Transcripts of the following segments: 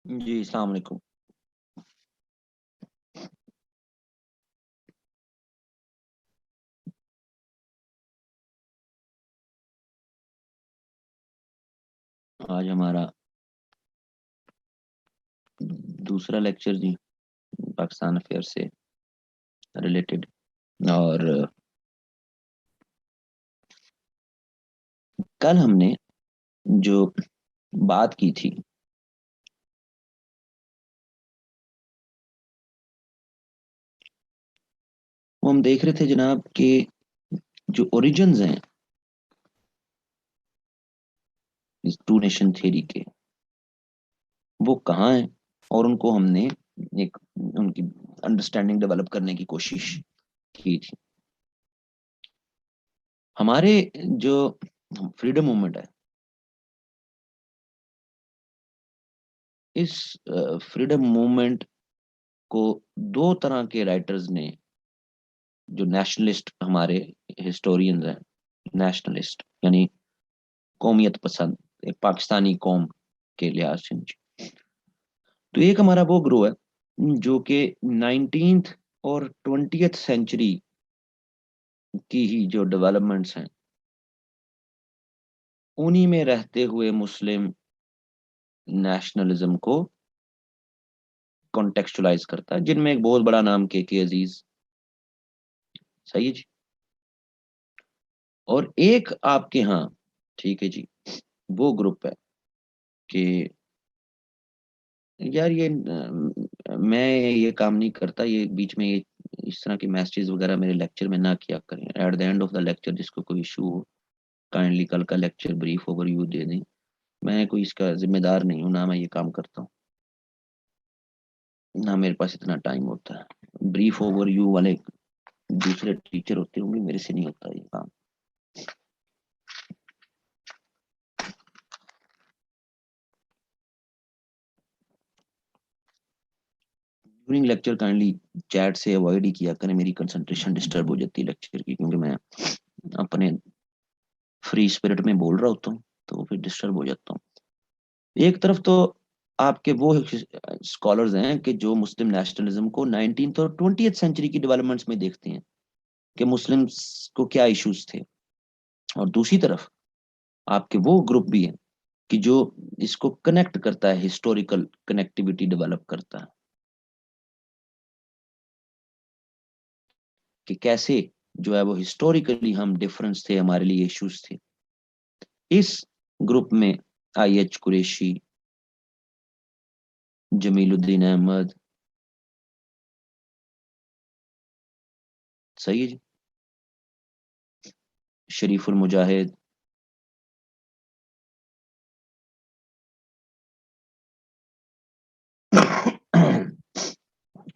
جی السلام علیکم۔ آج ہمارا دوسرا لیکچر جی پاکستان افیئر سے ریلیٹڈ، اور کل ہم نے جو بات کی تھی وہ ہم دیکھ رہے تھے جناب کہ جو اوریجنز ہیں اس ٹو نیشن تھیوری کے، وہ کہاں ہیں، اور ان کو ہم نے ایک ان کی انڈرسٹینڈنگ ڈیولپ کرنے کی کوشش کی تھی۔ ہمارے جو فریڈم موومنٹ ہے، اس فریڈم موومنٹ کو دو طرح کے رائٹرز نے، جو نیشنلسٹ ہمارے ہسٹورینز ہیں، نیشنلسٹ یعنی قومیت پسند، ایک پاکستانی قوم کے لحاظ سے، تو ایک ہمارا وہ گروہ ہے جو کہ 19th اور 20th سینچری کی ہی جو ڈیولپمنٹس ہیں انہی میں رہتے ہوئے مسلم نیشنلزم کو کانٹیکسچلائز کرتا ہے، جن میں ایک بہت بڑا نام کے عزیز، صحیح ہے جی، اور ایک آپ کے ہاں، ٹھیک ہے جی، وہ گروپ ہے کہ یار یہ میں یہ کام نہیں کرتا، یہ بیچ میں یہ اس طرح کی میسیجز وغیرہ میرے لیکچر میں نہ کیا کریں، at the end of the lecture جس کو کوئی ایشو ہو کائنڈلی کل کا لیکچر بریف اوور ویو دے دیں، میں کوئی اس کا ذمہ دار نہیں ہوں، نہ میں یہ کام کرتا ہوں، نہ میرے پاس اتنا ٹائم ہوتا ہے، بریف اوور ویو والے دوسرے ٹیچر ہوتے ہوں گے، میرے سے نہیں ہوتا یہ کام۔ ڈیورنگ لیکچر کائنڈلی چیٹ سے اوائڈ ہی کیا کریں، میری کنسنٹریشن ڈسٹرب ہو جاتی ہے لیکچر کی، کیونکہ میں اپنے فری اسپرٹ میں بول رہا ہوتا ہوں تو پھر ڈسٹرب ہو جاتا ہوں۔ ایک طرف تو آپ کے وہ اسکالرز ہیں کہ جو مسلم نیشنلزم کو 19th اور 20th سینچری کی ڈیولپمنٹس میں دیکھتے ہیں کہ مسلم کو کیا ایشوز تھے، اور دوسری طرف آپ کے وہ گروپ بھی ہیں کہ جو اس کو کنیکٹ کرتا ہے، ہسٹوریکل کنیکٹیوٹی ڈیولپ کرتا ہے کہ کیسے جو ہے وہ ہسٹوریکلی ہم ڈفرنس تھے، ہمارے لیے ایشوز تھے۔ اس گروپ میں آئی ایچ قریشی، جمیل الدین احمد، صحیح ہے جی، شریف المجاہد،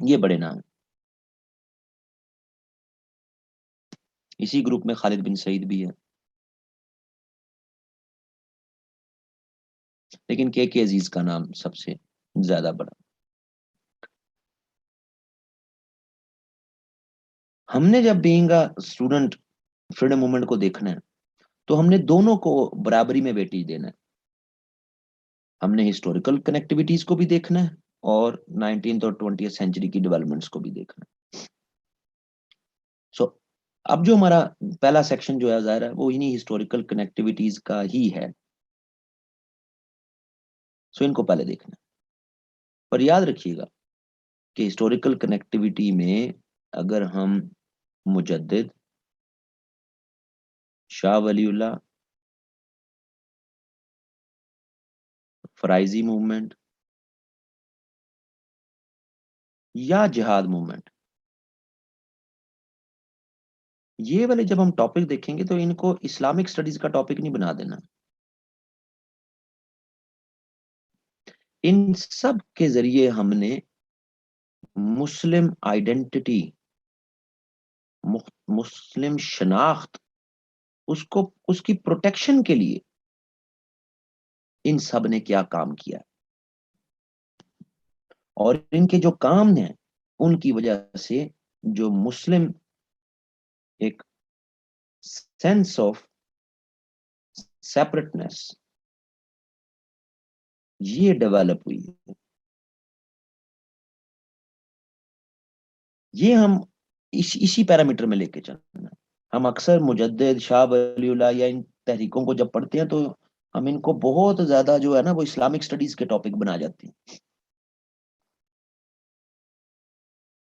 یہ بڑے نام ہیں۔ اسی گروپ میں خالد بن سعید بھی ہے، لیکن کے عزیز کا نام سب سے زیادہ بڑا۔ ہم نے جب بینگ اسٹوڈنٹ فریڈم موومنٹ کو دیکھنا ہے تو ہم نے دونوں کو برابری میں ویٹیج دینا ہے، ہم نے ہسٹوریکل کنیکٹیویٹیز کو بھی دیکھنا ہے اور 19th اور 20th سینچری کی ڈیولپمنٹس کو بھی دیکھنا ہے۔ سو اب جو ہمارا پہلا سیکشن جو ہے ظاہر ہے وہ انہی ہسٹوریکل کنیکٹیویٹیز کا ہی ہے، سو ان کو پہلے دیکھنا ہے، پر یاد رکھیے گا کہ ہسٹوریکل کنیکٹیویٹی میں اگر ہم مجدد، شاہ ولی اللہ، فرائضی موومنٹ یا جہاد موومنٹ، یہ والے جب ہم ٹاپک دیکھیں گے تو ان کو اسلامک سٹڈیز کا ٹاپک نہیں بنا دینا، ان سب کے ذریعے ہم نے مسلم آئیڈینٹی، مسلم شناخت، اس کی پروٹیکشن کے لیے ان سب نے کیا کام کیا، اور ان کے جو کام ہیں ان کی وجہ سے جو مسلم ایک سینس آف سیپریٹنس یہ ڈیولپ ہوئی ہے۔ یہ ہم اسی پیرامیٹر میں لے کے چلنا ہے. ہم اکثر مجدد، شاہ ولی اللہ یا ان تحریکوں کو جب پڑھتے ہیں تو ہم ان کو بہت زیادہ جو ہے نا وہ اسلامک سٹڈیز کے ٹاپک بنا جاتے ہیں.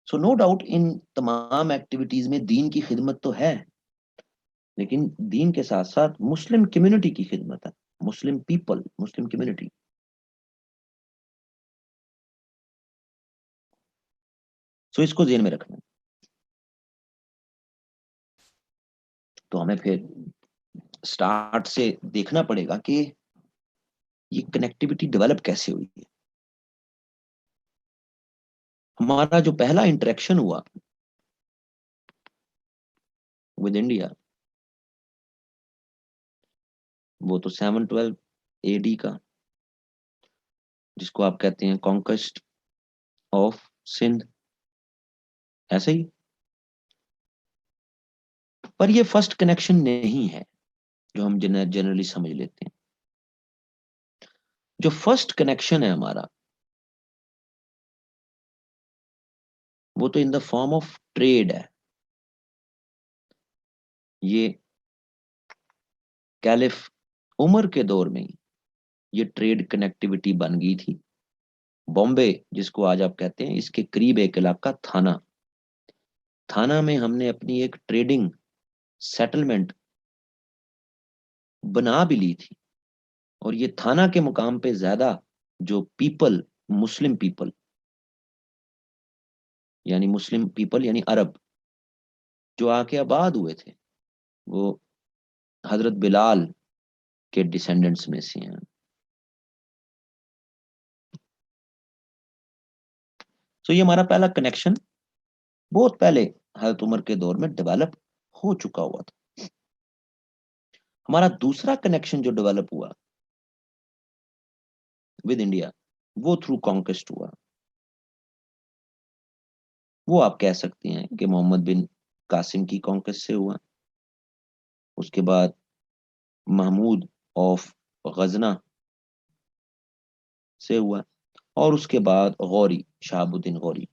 سو نو ڈاؤٹ ان تمام ایکٹیویٹیز میں دین کی خدمت تو ہے، لیکن دین کے ساتھ ساتھ مسلم کمیونٹی کی خدمت ہے، مسلم پیپل، مسلم کمیونٹی. سو اس کو ذہن میں رکھنا. تو ہمیں پھر سٹارٹ سے دیکھنا پڑے گا کہ یہ کنیکٹیوٹی ڈیولپ کیسے ہوئی ہے. ہمارا جو پہلا انٹریکشن ہوا ود انڈیا وہ تو 712 AD کا، جس کو آپ کہتے ہیں کانکویسٹ آف سندھ، ایسے ہی. پر یہ فرسٹ کنیکشن نہیں ہے جو ہم جنرلی سمجھ لیتے ہیں. جو فرسٹ کنیکشن ہے ہمارا وہ تو ان دا فارم آف ٹریڈ ہے. یہ کیلف عمر کے دور میں یہ ٹریڈ کنیکٹیوٹی بن گئی تھی. بامبے جس کو آج آپ کہتے ہیں، اس کے قریب ایک علاقہ تھانہ میں ہم نے اپنی ایک ٹریڈنگ سیٹلمنٹ بنا بھی لی تھی. اور یہ تھانہ کے مقام پہ زیادہ جو پیپل، مسلم پیپل یعنی عرب جو آ کے آباد ہوئے تھے، وہ حضرت بلال کے ڈسینڈنٹس میں سے ہیں. تو یہ ہمارا پہلا کنیکشن بہت پہلے حضرت عمر کے دور میں ڈیولپ ہو چکا ہوا تھا. ہمارا دوسرا کنیکشن جو ڈیولپ ہوا ود انڈیا وہ تھرو کانکویسٹ ہوا. وہ آپ کہہ سکتے ہیں کہ محمد بن قاسم کی کانکویسٹ سے ہوا. اس کے بعد محمود آف غزنہ سے ہوا، اور اس کے بعد غوری، شہاب الدین غوری،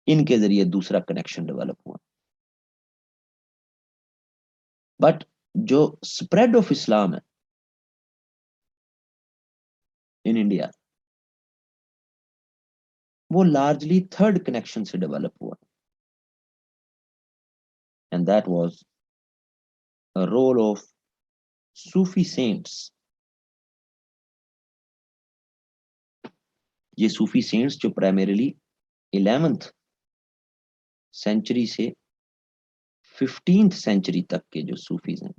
ان کے ذریعے دوسرا کنیکشن ڈیولپ ہوا. بٹ جو اسپریڈ آف اسلام ہے ان انڈیا وہ لارجلی تھرڈ کنیکشن سے ڈیولپ ہوا. And that was role of Sufi saints. یہ صوفی سینٹس جو پرائمریلی 11th سینچری سے 15th سینچری تک کے جو صوفیز ہیں،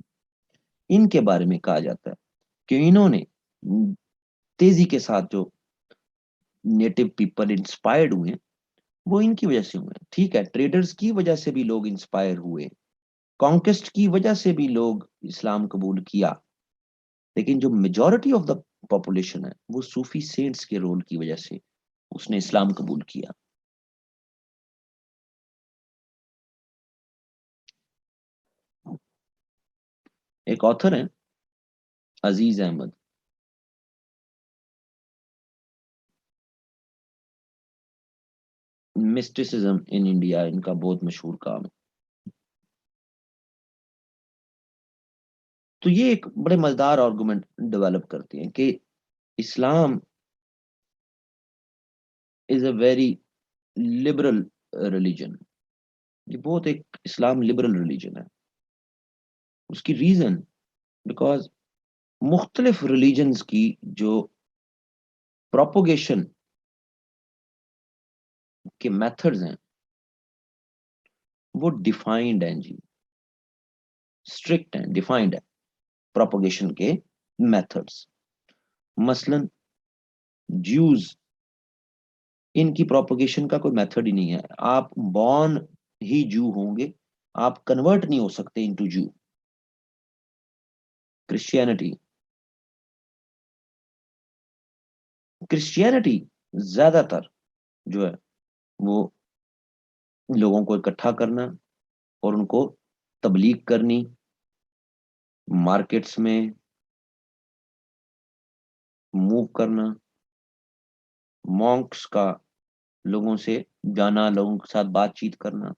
ان کے بارے میں کہا جاتا ہے کہ انہوں نے تیزی کے ساتھ جو نیٹو پیپل انسپائرڈ ہوئے وہ ان کی وجہ سے ہوئے. ٹھیک ہے، ٹریڈرز کی وجہ سے بھی لوگ انسپائر ہوئے، کانکویسٹ کی وجہ سے بھی لوگ اسلام قبول کیا، لیکن جو میجورٹی آف دا پاپولیشن ہے وہ صوفی سینٹس کے رول کی وجہ سے اس نے اسلام قبول کیا. ایک آتھر ہیں عزیز احمد، مسٹیسزم ان انڈیا ان کا بہت مشہور کام ہے. تو یہ ایک بڑے مزیدار آرگومنٹ ڈیولپ کرتے ہیں کہ اسلام از اے ویری لبرل ریلیجن. یہ بہت ایک اسلام لبرل ریلیجن ہے. اس کی ریزن بیکاز مختلف ریلیجنز کی جو پروپوگیشن کے میتھڈز ہیں وہ ڈیفائنڈ ہیں جی، اسٹرکٹ ہیں، ڈیفائنڈ ہے پروپوگیشن کے میتھڈز. مثلا جیوز، ان کی پروپوگیشن کا کوئی میتھڈ ہی نہیں ہے. آپ بورن ہی جو ہوں گے، آپ کنورٹ نہیں ہو سکتے انٹو جو. کرسچینٹی زیادہ تر جو ہے وہ لوگوں کو اکٹھا کرنا اور ان کو تبلیغ کرنی، مارکیٹس میں موو کرنا، مونکس کا لوگوں سے جانا، لوگوں کے ساتھ بات چیت کرنا،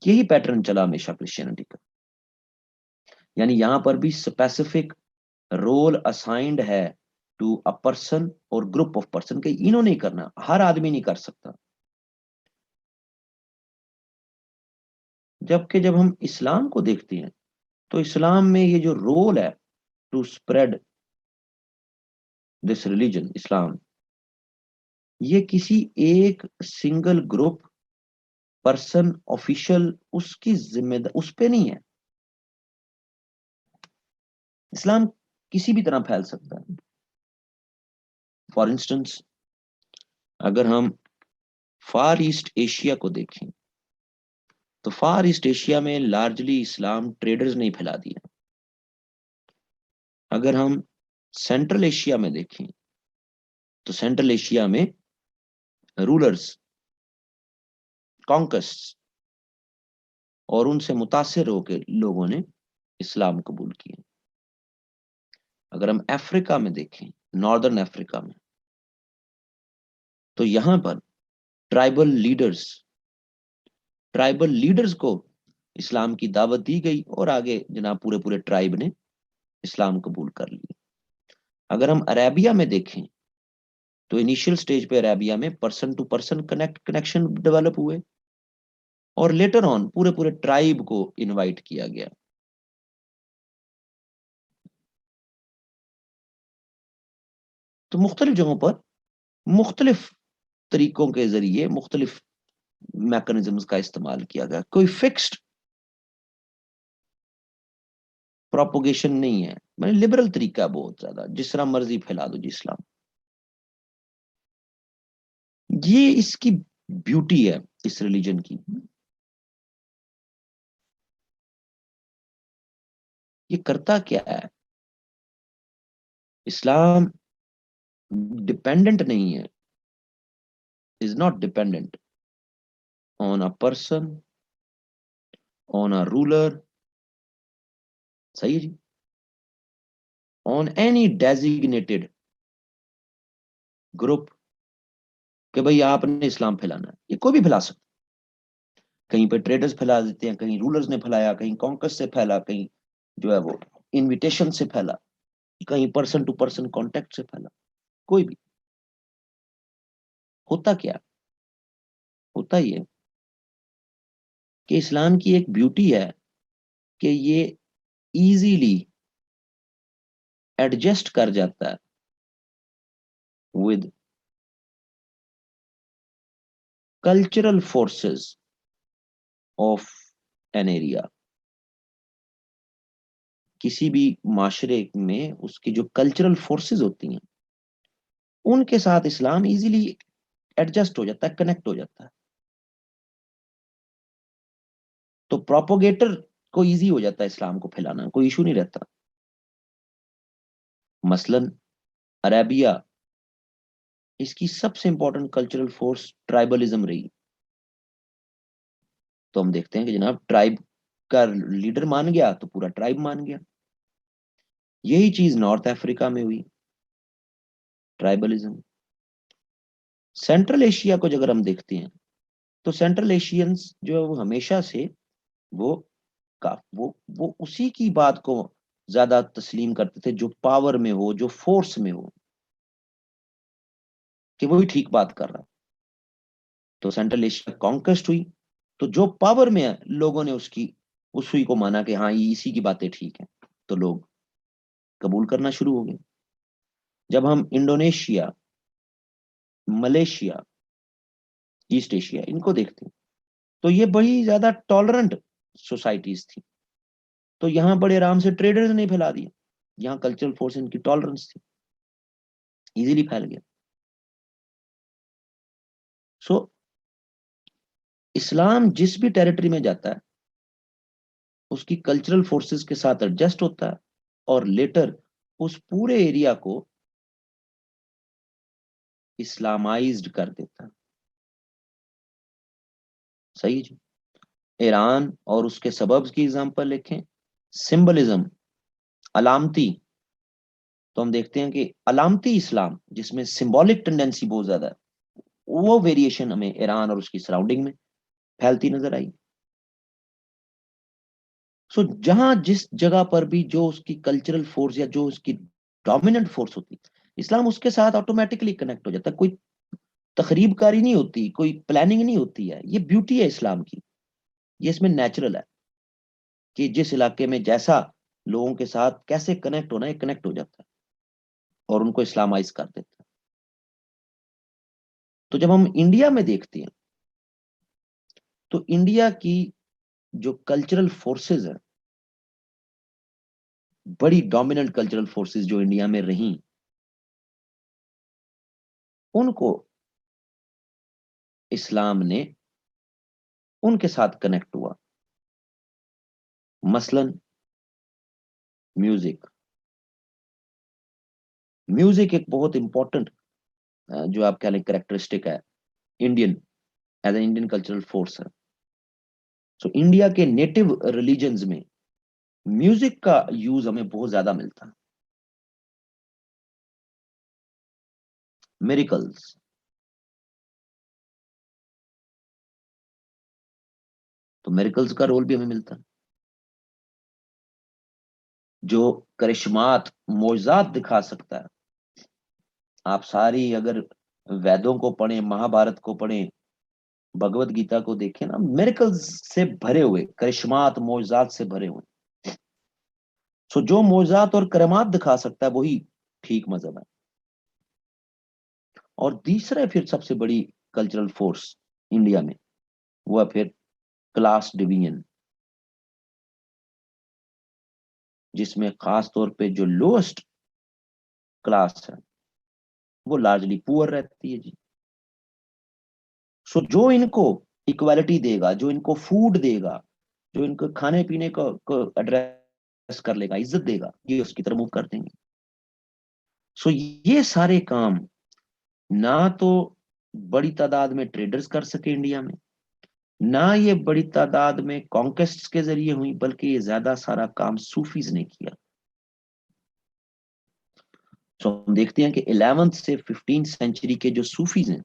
یہی پیٹرن چلا ہمیشہ کرسچینٹی کا. یعنی یہاں پر بھی اسپیسیفک رول اسائنڈ ہے ٹو اے پرسن اور گروپ آف پرسن کہ انہوں نے کرنا، ہر آدمی نہیں کر سکتا. جبکہ جب ہم اسلام کو دیکھتے ہیں تو اسلام میں یہ جو رول ہے ٹو اسپریڈ دس ریلیجن اسلام، یہ کسی ایک سنگل گروپ پرسن آفیشل اس کی ذمہ دار اس پہ نہیں ہے. اسلام کسی بھی طرح پھیل سکتا ہے. فار انسٹنس اگر ہم فار ایسٹ ایشیا کو دیکھیں تو فار ایسٹ ایشیا میں لارجلی اسلام ٹریڈرز نہیں پھیلا دیا. اگر ہم سینٹرل ایشیا میں دیکھیں تو سینٹرل ایشیا میں رولرز، کانکسٹ اور ان سے متاثر ہو کے لوگوں نے اسلام قبول کیا. اگر ہم افریقہ میں دیکھیں، ناردرن افریقہ میں، تو یہاں پر ٹرائبل لیڈرز کو اسلام کی دعوت دی گئی اور آگے جناب پورے ٹرائب نے اسلام قبول کر لی. اگر ہم عربیہ میں دیکھیں تو انیشیل سٹیج پہ عربیہ میں person to person connection develop ہوئے اور لیٹر آن پورے ٹرائب کو انوائٹ کیا گیا. تو مختلف جگہوں پر مختلف طریقوں کے ذریعے مختلف میکنزمز کا استعمال کیا گیا. کوئی فکسڈ پروپوگیشن نہیں ہے، میں لبرل طریقہ بہت زیادہ، جس طرح مرضی پھیلا دو جی اسلام. یہ اس کی بیوٹی ہے اس ریلیجن کی. یہ کرتا کیا ہے؟ اسلام ڈپینڈنٹ نہیں ہے، is not dependent on a person, on a ruler. صحیح ہے جی. on any designated group کہ بھئی آپ نے اسلام پھیلانا ہے. یہ کوئی بھی پھیلا سکتا. کہیں پہ ٹریڈرز پھیلا دیتے ہیں، کہیں رولرز نے پھیلایا، کہیں کانکس سے پھیلا، کہیں جو ہے وہ انویٹیشن سے پھیلا، کہیں پرسن ٹو پرسن کانٹیکٹ سے پھیلا. کوئی بھی. ہوتا کیا؟ ہوتا یہ کہ اسلام کی ایک بیوٹی ہے کہ یہ ایزیلی ایڈجسٹ کر جاتا ہے with cultural forces of an area. کسی بھی معاشرے میں اس کی جو کلچرل فورسز ہوتی ہیں ان کے ساتھ اسلام ایزیلی ایڈجسٹ ہو جاتا ہے، کنیکٹ ہو جاتا ہے. تو پروپوگیٹر کو ایزی ہو جاتا ہے اسلام کو پھیلانا، کوئی ایشو نہیں رہتا. مثلا عربیہ، اس کی سب سے امپورٹنٹ کلچرل فورس ٹرائبلزم رہی. تو ہم دیکھتے ہیں کہ جناب ٹرائب کا لیڈر مان گیا تو پورا ٹرائب مان گیا. یہی چیز نارتھ افریقہ میں ہوئی، ٹرائبلزم. سینٹرل ایشیا کو اگر ہم دیکھتے ہیں تو سینٹرل ایشینز جو ہے وہ ہمیشہ سے وہ اسی کی بات کو زیادہ تسلیم کرتے تھے جو پاور میں ہو، جو فورس میں ہو، کہ وہی ٹھیک بات کر رہا. تو سینٹرل ایشیا کانکسٹ ہوئی تو جو پاور میں ہے لوگوں نے اس ہوئی کو مانا کہ ہاں یہ اسی کی باتیں ٹھیک ہیں، تو لوگ قبول کرنا شروع ہو گئے. جب ہم انڈونیشیا، ملیشیا، ایسٹ ایشیا ان کو دیکھتے ہیں تو یہ بڑی زیادہ ٹالرنٹ سوسائٹیز تھی. تو یہاں بڑے آرام سے ٹریڈرز نے پھیلا دیا، یہاں کلچرل فورس ان کی ٹالرنس تھی، ایزیلی پھیل گیا. سو اسلام جس بھی ٹیریٹری میں جاتا ہے اس کی کلچرل فورسز کے ساتھ ایڈجسٹ ہوتا ہے اور لیٹر اس پورے ایریا کو اسلامائزڈ کر دیتا ہے. صحیح جی. ایران اور اس کے سببز کی اگزامپل لکھیں. سمبلزم، علامتی، تو ہم دیکھتے ہیں کہ علامتی اسلام جس میں سمبولک ٹینڈنسی بہت زیادہ ہے وہ ویریشن ہمیں ایران اور اس کی سراؤنڈنگ میں پھیلتی نظر آئی. سو جہاں جس جگہ پر بھی جو اس کی کلچرل فورس یا جو اس کی ڈومیننٹ فورس ہوتی، اسلام اس کے ساتھ آٹومیٹکلی کنیکٹ ہو جاتا ہے. کوئی تخریب کاری نہیں ہوتی، کوئی پلاننگ نہیں ہوتی ہے. یہ بیوٹی ہے اسلام کی، یہ اس میں نیچرل ہے کہ جس علاقے میں جیسا لوگوں کے ساتھ کیسے کنیکٹ ہونا ہے کنیکٹ ہو جاتا ہے اور ان کو اسلامائز کر دیتا ہے. تو جب ہم انڈیا میں دیکھتے ہیں تو انڈیا کی جو کلچرل فورسز ہیں، بڑی ڈومیننٹ کلچرل فورسز جو انڈیا میں رہیں، ان کو اسلام نے ان کے ساتھ کنیکٹ ہوا. مثلا میوزک ایک بہت امپورٹنٹ جو آپ کہہ لیں کریکٹرسٹک ہے Indian as a Indian cultural force ہے. سو انڈیا کے نیٹو ریلیجنز میں میوزک کا یوز ہمیں بہت زیادہ ملتا ہے. میریکلز، تو میریکلز کا رول بھی ہمیں ملتا ہے. جو کرشمات معجزات دکھا سکتا ہے، آپ ساری اگر ویدوں کو پڑھیں، مہا بھارت کو پڑھیں، بھگوت گیتا کو دیکھیں نا، میریکلز سے بھرے ہوئے، کرشمات معجزات سے بھرے ہوئے. سو جو معجزات اور کرامات دکھا سکتا ہے وہی ٹھیک مذہب ہے. اور تیسرا پھر سب سے بڑی کلچرل فورس انڈیا میں وہ پھر کلاس ڈویژن، جس میں خاص طور پہ جو لوسٹ کلاس ہے وہ لارجلی پور رہتی ہے جی. سو جو ان کو اکوالٹی دے گا، جو ان کو فوڈ دے گا، جو ان کو کھانے پینے کو ایڈریس کر لے گا، عزت دے گا، یہ اس کی طرف موو کر دیں گے. سو یہ سارے کام نہ تو بڑی تعداد میں ٹریڈرز کر سکے انڈیا میں، نہ یہ بڑی تعداد میں کانکسٹ کے ذریعے ہوئی، بلکہ یہ زیادہ سارا کام صوفیز نے کیا. سو ہم دیکھتے ہیں کہ 11 سے 15 سینچری کے جو صوفیز ہیں،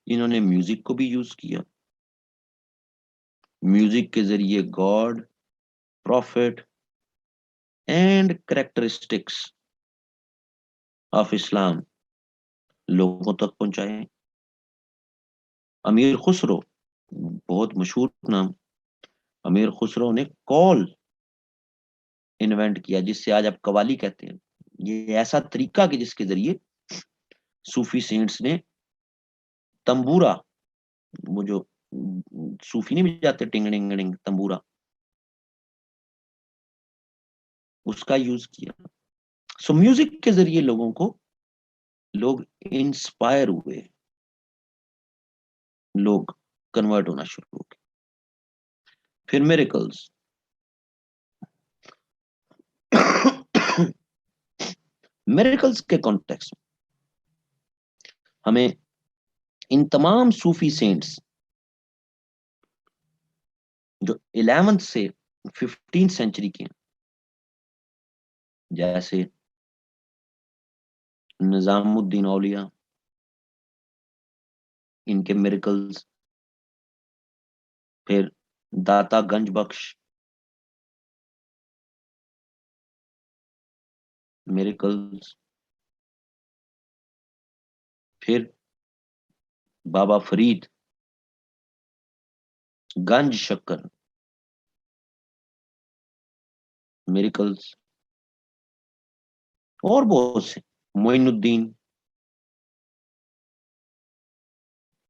انہوں نے میوزک کو بھی یوز کیا. میوزک کے ذریعے God, prophet and characteristics of Islam لوگوں تک پہنچائے. امیر خسرو، بہت مشہور نام، امیر خسرو نے کال انوینٹ کیا، جس سے آج آپ قوالی کہتے ہیں. یہ ایسا طریقہ کہ جس کے ذریعے صوفی سینٹس نے تمبورا، وہ جو صوفی نہیں بجاتے ٹنگ ڈنگ ڈنگ تمبورا، اس کا یوز کیا. سو میوزک کے ذریعے لوگوں کو لوگ انسپائر ہوئے، لوگ کنورٹ ہونا شروع ہو گئے. پھر میریکلز، میریکلز کے کانٹیکس میں ہمیں ان تمام صوفی سینٹس جو 11 سے 15 سینچری کے ہیں، جیسے نظام الدین اولیاء، ان کے میریکلز، پھر داتا گنج بخش میریکلز، پھر بابا فرید گنج شکر میریکلز، اور بہت سے، معین الدین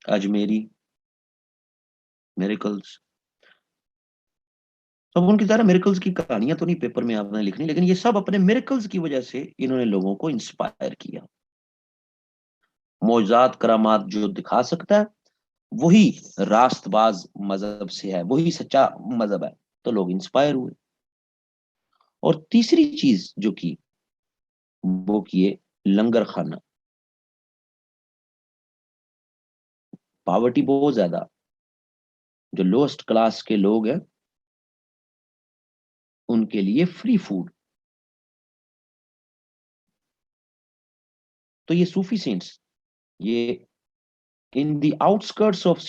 اجمیری میریکلز. اب ان کی طرح میریکلز کی کہانیاں تو نہیں پیپر میں آپ نے لکھنی، لیکن یہ سب اپنے میریکلز کی وجہ سے انہوں نے لوگوں کو انسپائر کیا. معجزات کرامات جو دکھا سکتا ہے وہی راست باز مذہب سے ہے، وہی سچا مذہب ہے، تو لوگ انسپائر ہوئے. اور تیسری چیز جو کی وہ کیے لنگر خانہ. پاورٹی بہت زیادہ، جو لوسٹ کلاس کے لوگ ہیں ان کے لیے فری فوڈ تو یہ صوفی سینٹس یہ ان دی آؤٹسکرٹس آف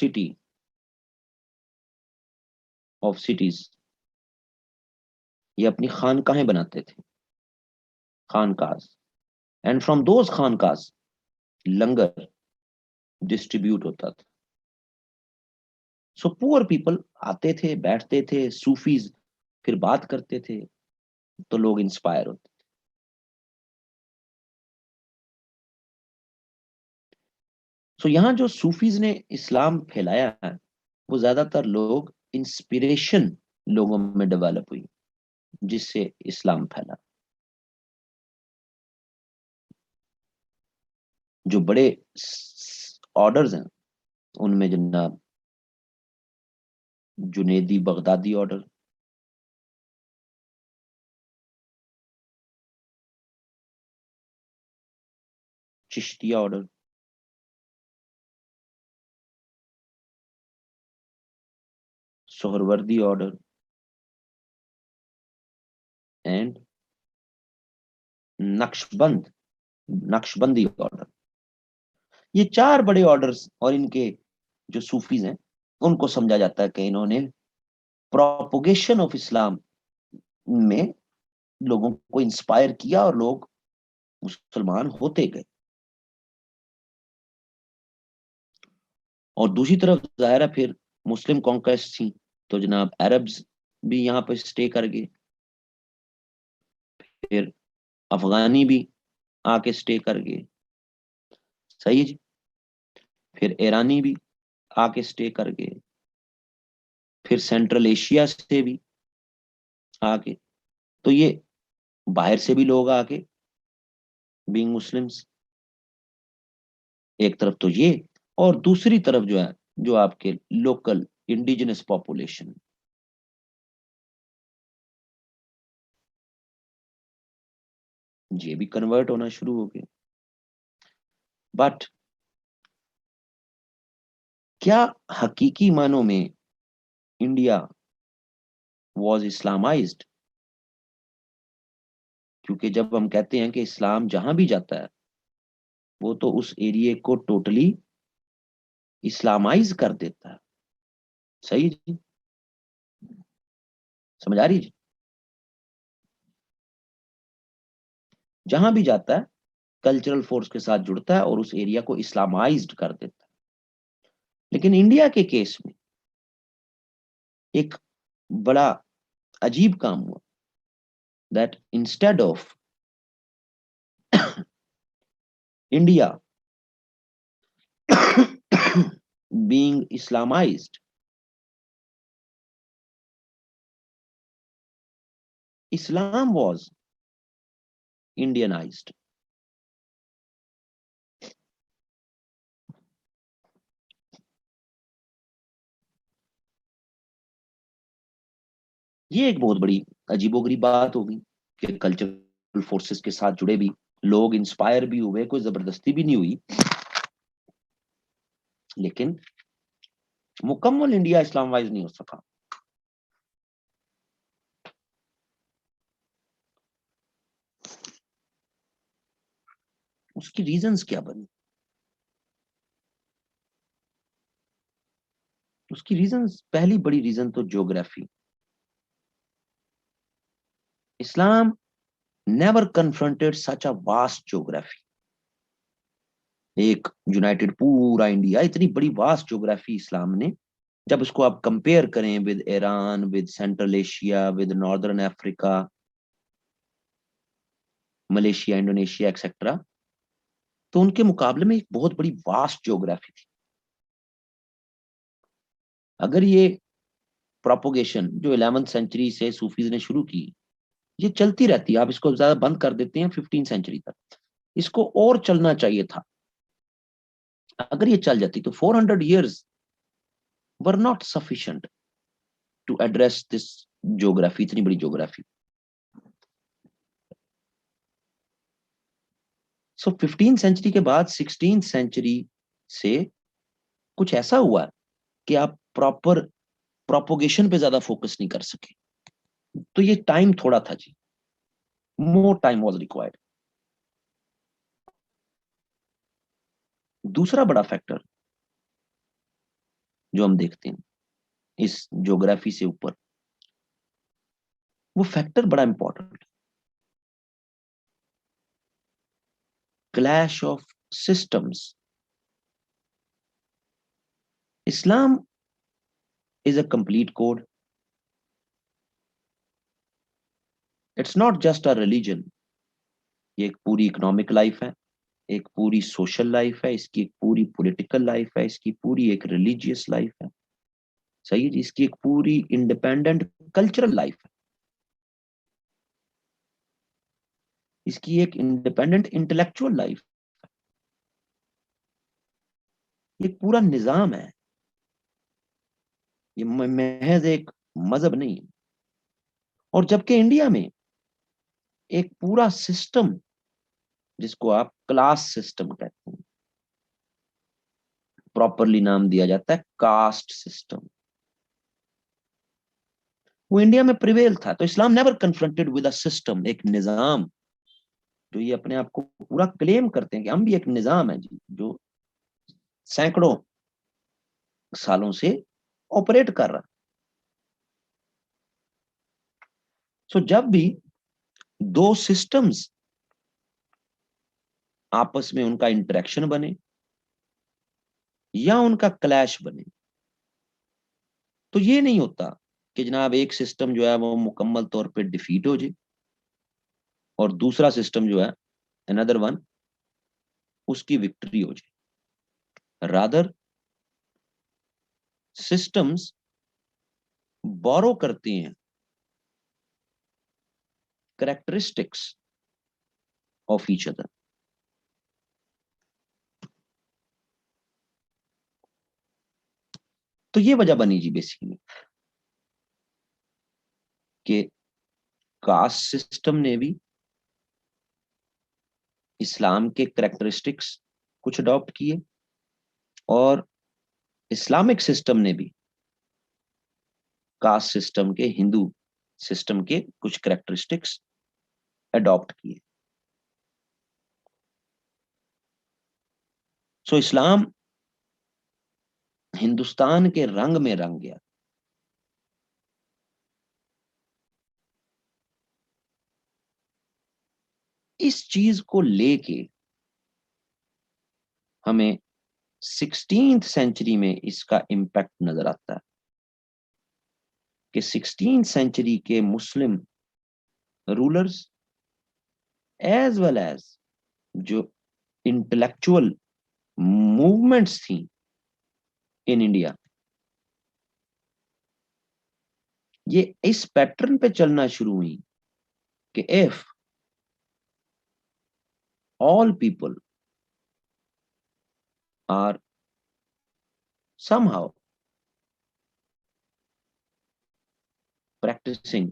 سٹیز یہ اپنی خانقاہیں بناتے تھے، خانقاہs، اینڈ فرام دوز خانقاہs لنگر ڈسٹریبیوٹ ہوتا تھا. سو پور پیپل آتے تھے، بیٹھتے تھے، صوفیز پھر بات کرتے تھے تو لوگ انسپائر ہوتے. سو یہاں جو صوفیز نے اسلام پھیلایا ہے وہ زیادہ تر لوگ انسپریشن لوگوں میں ڈیولپ ہوئی جس سے اسلام پھیلا. جو بڑے آرڈرز ہیں ان میں جناب Junaidi Baghdadi order, Chishtiya order, Suhrawardi order and Naqshbandi order. یہ چار بڑے آرڈرز اور ان کے جو صوفیز ہیں ان کو سمجھا جاتا ہے کہ انہوں نے پروپوگیشن آف اسلام میں لوگوں کو انسپائر کیا اور لوگ مسلمان ہوتے گئے. اور دوسری طرف ظاہر ہے پھر مسلم کانکویسٹ تھی تو جناب عربز بھی یہاں پہ سٹے کر گئے، پھر افغانی بھی آ کے سٹے کر گئے، صحیح جی، پھر ایرانی بھی آ کے سٹے کر گئے، پھر سینٹرل ایشیا سے بھی آ کے. تو یہ باہر سے بھی لوگ آ کے بینگ مسلمس، ایک طرف تو یہ، اور دوسری طرف جو ہے جو آپ کے لوکل انڈیجنس پاپولیشن یہ بھی کنورٹ ہونا شروع ہو گئے. بٹ کیا حقیقی معنوں میں انڈیا واز اسلامائزڈ؟ کیونکہ جب ہم کہتے ہیں کہ اسلام جہاں بھی جاتا ہے وہ تو اس ایریے کو ٹوٹلی اسلامائز کر دیتا ہے. صحیح جی، سمجھ آ رہی جی؟ جہاں بھی جاتا ہے کلچرل فورس کے ساتھ جڑتا ہے اور اس ایریا کو اسلامائزڈ کر دیتا ہے. لیکن انڈیا کے کیس میں ایک بڑا عجیب کام ہوا that instead of India being Islamized, Islam was Indianized. یہ ایک بہت بڑی عجیب و غریب بات ہوگی کہ کلچرل فورسز کے ساتھ جڑے بھی لوگ انسپائر بھی ہوئے، کوئی زبردستی بھی نہیں ہوئی، لیکن مکمل انڈیا اسلام وائز نہیں ہو سکا. اس کی ریزنز کیا بنی؟ اس کی ریزنز، پہلی بڑی ریزن تو geography. Islam never confronted such a vast geography. ایک یونائٹڈ پورا انڈیا، اتنی بڑی واسٹ جیوگرافی اسلام نے جب اس کو آپ کمپیئر کریں with Iran, with Central Asia, with Northern Africa, Malaysia, Indonesia etcetera, تو ان کے مقابلے میں ایک بہت بڑی واسٹ جیوگرافی تھی. اگر یہ پروپوگیشن جو 11th سینچری سے صوفیز نے شروع کی یہ چلتی رہتی ہے، آپ اس کو زیادہ بند کر دیتے ہیں 15 سینچری تک، اس کو اور چلنا چاہیے تھا. اگر یہ چل جاتی تو 400 years were not sufficient to address this geography، اتنی بڑی جیوگرافی. سو 15 سینچری کے بعد 16 سینچری سے کچھ ایسا ہوا کہ آپ پراپر پروپوگیشن پہ زیادہ فوکس نہیں کر سکے. تو یہ ٹائم تھوڑا تھا جی، more time was required. دوسرا بڑا فیکٹر جو ہم دیکھتے ہیں اس جغرافی سے اوپر، وہ فیکٹر بڑا important, clash of systems. Islam is a complete code. It's not just a religion. یہ ایک پوری اکنامک لائف ہے، ایک پوری سوشل لائف ہے، اس کی ایک پوری پولیٹیکل لائف ہے، اس کی پوری ایک ریلیجیس لائف ہے، صحیح جی، اس کی ایک پوری انڈیپینڈنٹ کلچرل لائف ہے، اس کی ایک انڈیپینڈنٹ انٹلیکچوئل لائف، یہ پورا نظام ہے، یہ محض ایک مذہب نہیں. اور جبکہ انڈیا میں ایک پورا سسٹم جس کو آپ کلاس سسٹم کہتے ہیں، پراپرلی نام دیا جاتا ہے کاسٹ سسٹم، وہ انڈیا میں پریویل تھا. تو Islam never confronted with a system, ایک نظام جو یہ اپنے آپ کو پورا کلیم کرتے ہیں کہ ہم بھی ایک نظام ہے جی جو سینکڑوں سالوں سے آپریٹ کر رہا. سو جب بھی دو سسٹمز آپس میں ان کا انٹریکشن بنے یا ان کا کلیش بنے، تو یہ نہیں ہوتا کہ جناب ایک سسٹم جو ہے وہ مکمل طور پہ ڈیفیٹ ہو جائے اور دوسرا سسٹم جو ہے another one اس کی وکٹری ہو جائے. رادر سسٹمز بورو کرتے ہیں کریکٹرسٹکس آف ایچ ادر. تو یہ وجہ بنی جی بیسیکلی کہ کاسٹ سسٹم نے بھی اسلام کے کریکٹرسٹکس کچھ اڈاپٹ کیے اور اسلامک سسٹم نے بھی کاسٹ سسٹم کے، ہندو سسٹم کے کچھ کریکٹرسٹکس اڈاپٹ کیے. سو اسلام ہندوستان کے رنگ میں رنگ گیا. اس چیز کو لے کے ہمیں 16th سینچری میں اس کا امپیکٹ نظر آتا ہے کہ 16th سینچری کے مسلم رولرز ایز ویل ایز جو انٹلیکچوئل موومنٹس تھیں ان انڈیا، یہ اس پیٹرن پہ چلنا شروع ہوئی کہ if all people are somehow practicing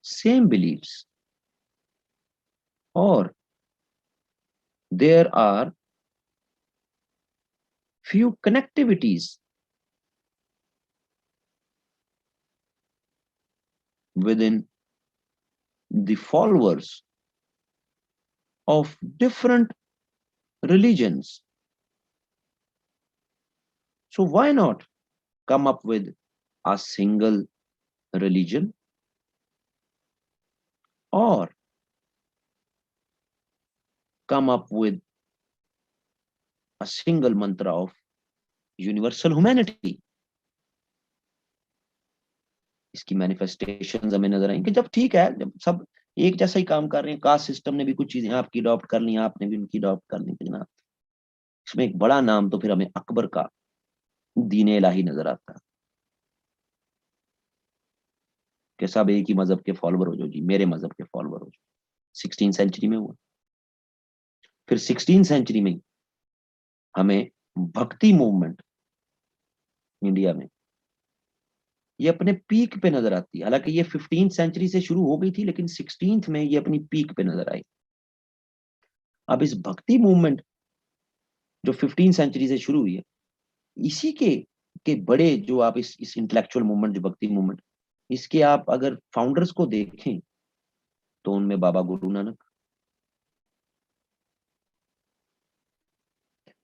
same beliefs or there are few connectivities within the followers of different religions, so why not come up with a single religion or come up with a single mantra of universal humanity. اس کی manifestations ہمیں نظر آئیں کہ جب ٹھیک ہے، جب سب ایک جیسا ہی کام کر رہے ہیں، کاسٹ سسٹم نے بھی کچھ چیزیں آپ کی اڈاپٹ کر لی، آپ نے بھی ان کی اڈاپٹ کر لی، جناب اس میں ایک بڑا نام تو پھر ہمیں اکبر کا دین الہی نظر آتا ہے کہ سب ایک ہی مذہب کے فالوور ہو جو جی، میرے مذہب کے فالوور ہو جو. 16 سینچری میں ہوا. پھر 16 سینچری میں ہمیں بھکتی موومنٹ انڈیا میں یہ اپنے پیک پہ نظر آتی ہے. حالانکہ یہ 15 سینچری سے شروع ہو گئی تھی لیکن 16 میں یہ اپنی پیک پہ نظر آئی. اب اس بھکتی موومنٹ جو 15 سینچری سے شروع ہوئی ہے، اسی کے بڑے جو آپ اس انٹلیکچوئل موومنٹ جو بھکتی موومنٹ، اس کے آپ اگر فاؤنڈرز کو دیکھیں تو ان میں بابا گرو نانک،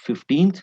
15th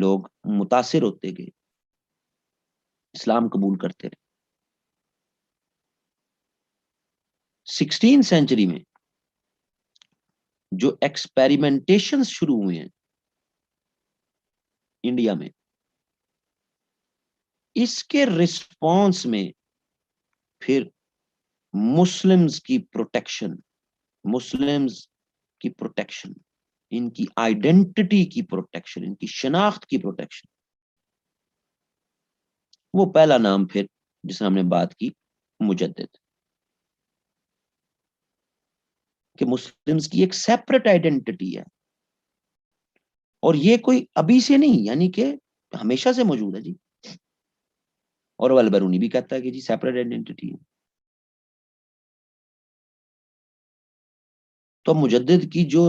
لوگ متاثر ہوتے گئے، اسلام قبول کرتے رہے. 16 سینچری میں جو ایکسپیریمنٹیشن شروع ہوئے ہیں انڈیا میں، اس کے رسپانس میں پھر مسلمز کی پروٹیکشن، مسلمز کی پروٹیکشن، ان کی آئیڈینٹی کی پروٹیکشن، ان کی شناخت کی پروٹیکشن، وہ پہلا نام پھر جس نے ہم نے بات کی مجدد، کہ مسلمز کی ایک سیپریٹ آئیڈینٹی ہے. اور یہ کوئی ابھی سے نہیں، یعنی کہ ہمیشہ سے موجود ہے جی. اور البرونی بھی کہتا ہے کہ جی سیپریٹ آئیڈینٹی ہے. تو مجدد کی جو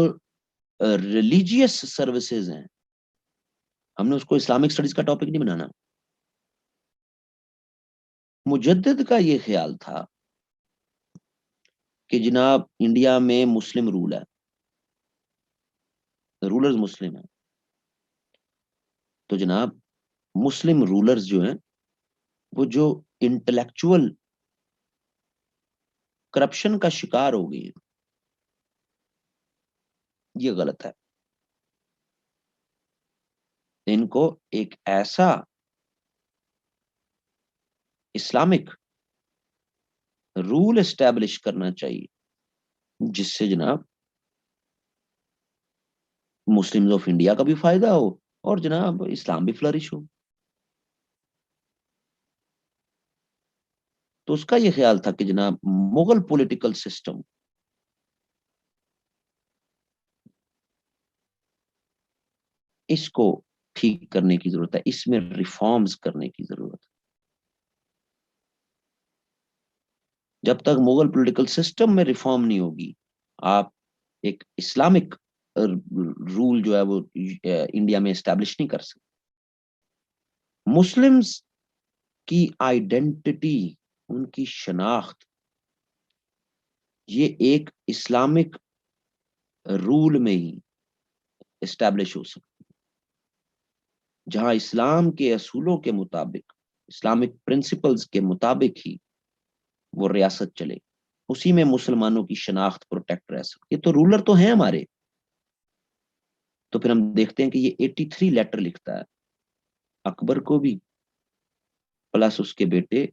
ریلیجیس سروسز ہیں، ہم نے اس کو اسلامک سٹڈیز کا ٹاپک نہیں بنانا. مجدد کا یہ خیال تھا کہ جناب انڈیا میں مسلم رول ہے، رولرز مسلم ہیں، تو جناب مسلم رولرز جو ہیں وہ جو انٹلیکچول کرپشن کا شکار ہو گئی ہیں، یہ غلط ہے. ان کو ایک ایسا اسلامک رول اسٹیبلش کرنا چاہیے جس سے جناب مسلمز آف انڈیا کا بھی فائدہ ہو اور جناب اسلام بھی فلرش ہو. تو اس کا یہ خیال تھا کہ جناب مغل پولیٹیکل سسٹم اس کو ٹھیک کرنے کی ضرورت ہے، اس میں ریفارمز کرنے کی ضرورت ہے. جب تک مغل پولیٹیکل سسٹم میں ریفارم نہیں ہوگی، آپ ایک اسلامک رول جو ہے وہ انڈیا میں اسٹیبلش نہیں کر سکتے. مسلمز کی آئیڈینٹی، ان کی شناخت، یہ ایک اسلامک رول میں ہی اسٹیبلش ہو سکتی، جہاں اسلام کے اصولوں کے مطابق، اسلامک پرنسپلز کے مطابق ہی وہ ریاست چلے، اسی میں مسلمانوں کی شناخت پروٹیکٹ رہ سکتی. یہ تو رولر تو ہیں ہمارے. تو پھر ہم دیکھتے ہیں کہ یہ 83 لیٹر لکھتا ہے اکبر کو بھی، پلس اس کے بیٹے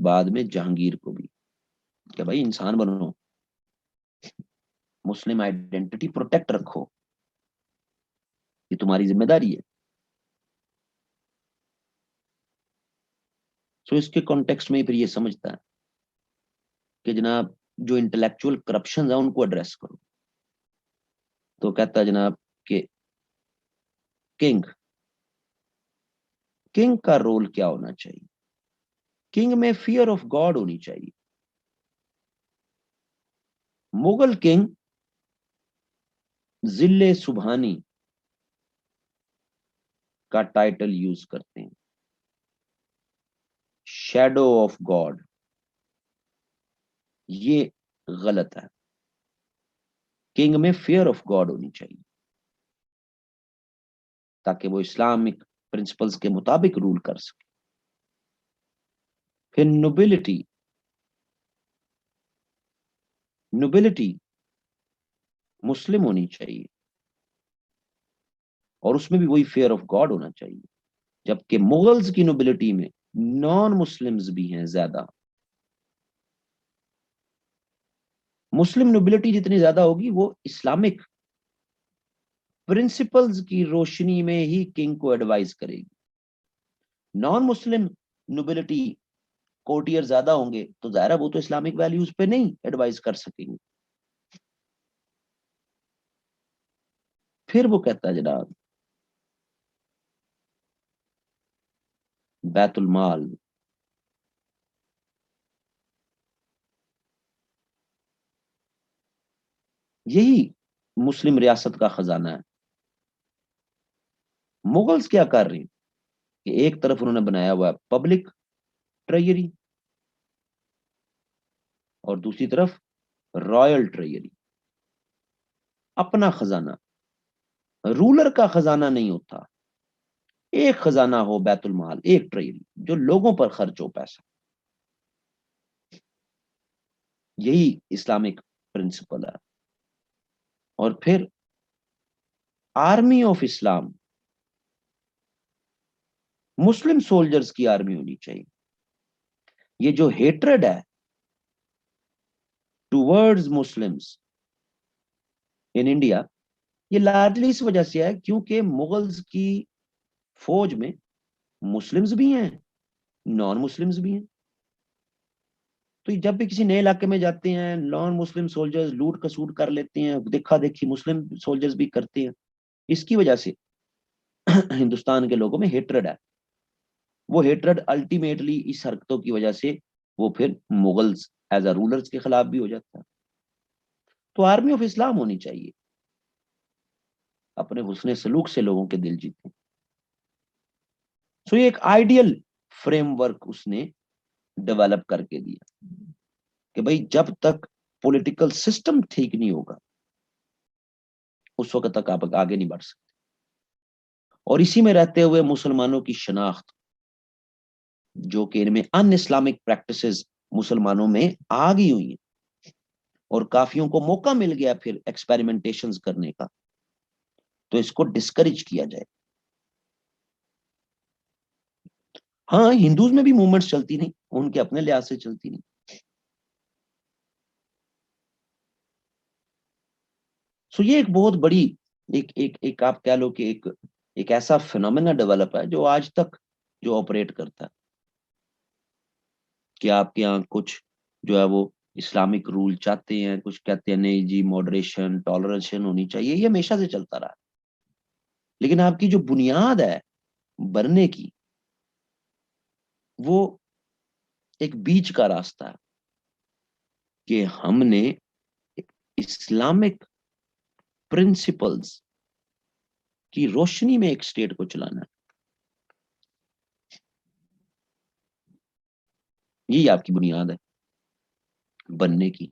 بعد میں جہانگیر کو بھی، کہ بھائی انسان بنو، مسلم آئیڈینٹی پروٹیکٹ رکھو، یہ تمہاری ذمہ داری ہے. سو اس کے کانٹیکسٹ میں پھر یہ سمجھتا ہے کہ جناب جو انٹلیکچوئل کرپشن ہے ان کو ایڈریس کرو. تو کہتا ہے جناب کہ کنگ کا رول کیا ہونا چاہیے؟ کنگ میں فیئر آف گاڈ ہونی چاہیے. مغل کنگ ذل سبحانی کا ٹائٹل یوز کرتے ہیں، شیڈو آف گاڈ، یہ غلط ہے. کنگ میں فیئر آف گاڈ ہونی چاہیے تاکہ وہ اسلامک پرنسپلز کے مطابق رول کر سکے. پھر نوبلٹی مسلم ہونی چاہیے، اور اس میں بھی وہی فیئر آف گاڈ ہونا چاہیے. جبکہ مغلز کی نوبلٹی میں نان مسلمز بھی ہیں زیادہ. مسلم نوبلٹی جتنی زیادہ ہوگی وہ اسلامک پرنسپلز کی روشنی میں ہی کنگ کو ایڈوائز کرے گی. نان مسلم نوبلٹی کوٹیئر زیادہ ہوں گے تو ظاہر ہے وہ تو اسلامک ویلیوز پہ نہیں ایڈوائز کر سکیں گے. پھر وہ کہتا ہے جناب بیت المال، یہی مسلم ریاست کا خزانہ ہے. مغلز کیا کر رہے ہیں کہ ایک طرف انہوں نے بنایا ہوا ہے پبلک ٹریجری اور دوسری طرف رائل ٹریجری، اپنا خزانہ. رولر کا خزانہ نہیں ہوتا، ایک خزانہ ہو بیت المال، 1 ٹریلین جو لوگوں پر خرچ ہو پیسہ. یہی اسلامک پرنسپل ہے. اور پھر army of Islam Muslim soldiers کی آرمی ہونی چاہیے. یہ جو ہیٹرڈ ہے ٹوورڈز مسلمز ان انڈیا، یہ لارجلی اس وجہ سے ہے کیونکہ مغلز کی فوج میں مسلمز بھی ہیں، نان مسلمز بھی ہیں. تو جب بھی کسی نئے علاقے میں جاتے ہیں نان مسلم سولجرز لوٹ کسوٹ کر لیتے ہیں، دیکھا دیکھی مسلم سولجرز بھی کرتے ہیں. اس کی وجہ سے ہندوستان کے لوگوں میں ہیٹرڈ ہے. وہ ہیٹرڈ الٹیمیٹلی اس حرکتوں کی وجہ سے وہ پھر مغلز ایز اے رولرز کے خلاف بھی ہو جاتا ہے. تو آرمی آف اسلام ہونی چاہیے، اپنے حسن سلوک سے لوگوں کے دل جیتے. سو یہ ایک آئیڈیل فریم ورک اس نے ڈیولپ کر کے دیا کہ بھائی جب تک پولیٹیکل سسٹم ٹھیک نہیں ہوگا اس وقت تک آپ آگے نہیں بڑھ سکتے. اور اسی میں رہتے ہوئے مسلمانوں کی شناخت جو کہ ان میں ان اسلامک پریکٹسز مسلمانوں میں آ گئی ہوئی ہیں اور کافیوں کو موقع مل گیا پھر ایکسپیریمنٹیشنز کرنے کا، تو اس کو ڈسکریج کیا جائے. ہاں ہندوز میں بھی موومنٹس چلتی نہیں، ان کے اپنے لحاظ سے چلتی نہیں. سو یہ ایک بہت بڑی ایک آپ کہہ لو کہ ایک ایسا فینومینا ڈیولپ ہے جو آج تک جو آپریٹ کرتا ہے کہ آپ کے یہاں کچھ جو ہے وہ اسلامک رول چاہتے ہیں، کچھ کہتے ہیں نہیں جی ماڈریشن ٹالریشن ہونی چاہیے. یہ ہمیشہ سے چلتا رہا، لیکن آپ کی جو بنیاد ہے بننے کی وہ ایک بیچ کا راستہ ہے کہ ہم نے اسلامک پرنسپلز کی روشنی میں ایک اسٹیٹ کو چلانا ہے. یہی آپ کی بنیاد ہے بننے کی.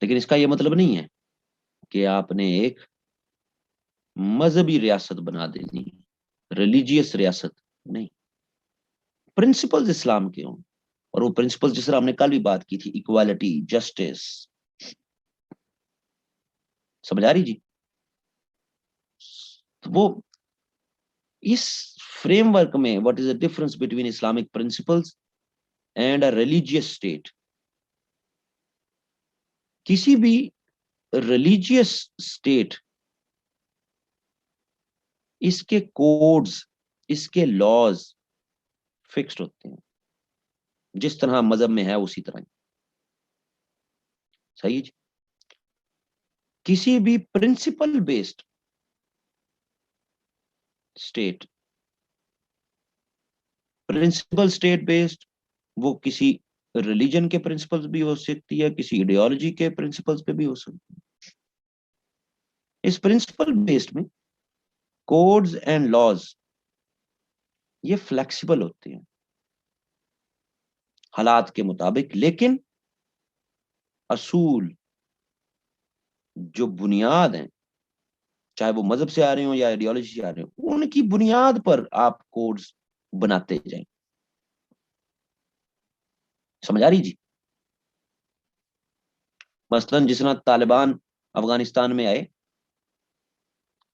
لیکن اس کا یہ مطلب نہیں ہے کہ آپ نے ایک مذہبی ریاست بنا دینی، ریلیجیس ریاست نہیں. پرنسپلز اسلام کے ہوں، اور وہ پرنسپل جس طرح ہم نے کل بھی بات کی تھی، ایکوالٹی، جسٹس. سمجھ آ رہی جی؟ تو وہ اس فریم ورک میں what is the difference between Islamic principles and a religious state. کسی بھی ریلیجیس اسٹیٹ اس کے کوڈز، اس کے لاز فکسڈ ہوتے ہیں، جس طرح مذہب میں ہے اسی طرح. صحیح جی؟ کسی بھی principle based state, principle state based, وہ کسی ریلیجن کے پرنسپلز بھی ہو سکتی ہے، کسی ایڈیالوجی کے پرنسپلز پہ بھی ہو سکتی ہے. اس پرنسپل بیسڈ میں کوڈز اینڈ لاز یہ فلیکسیبل ہوتے ہیں حالات کے مطابق، لیکن اصول جو بنیاد ہیں چاہے وہ مذہب سے آ رہے ہوں یا آئیڈیالوجی سے آ رہے ہوں، ان کی بنیاد پر آپ کوڈز بناتے جائیں. سمجھ آ رہی جی؟ مثلا جس طرح طالبان افغانستان میں آئے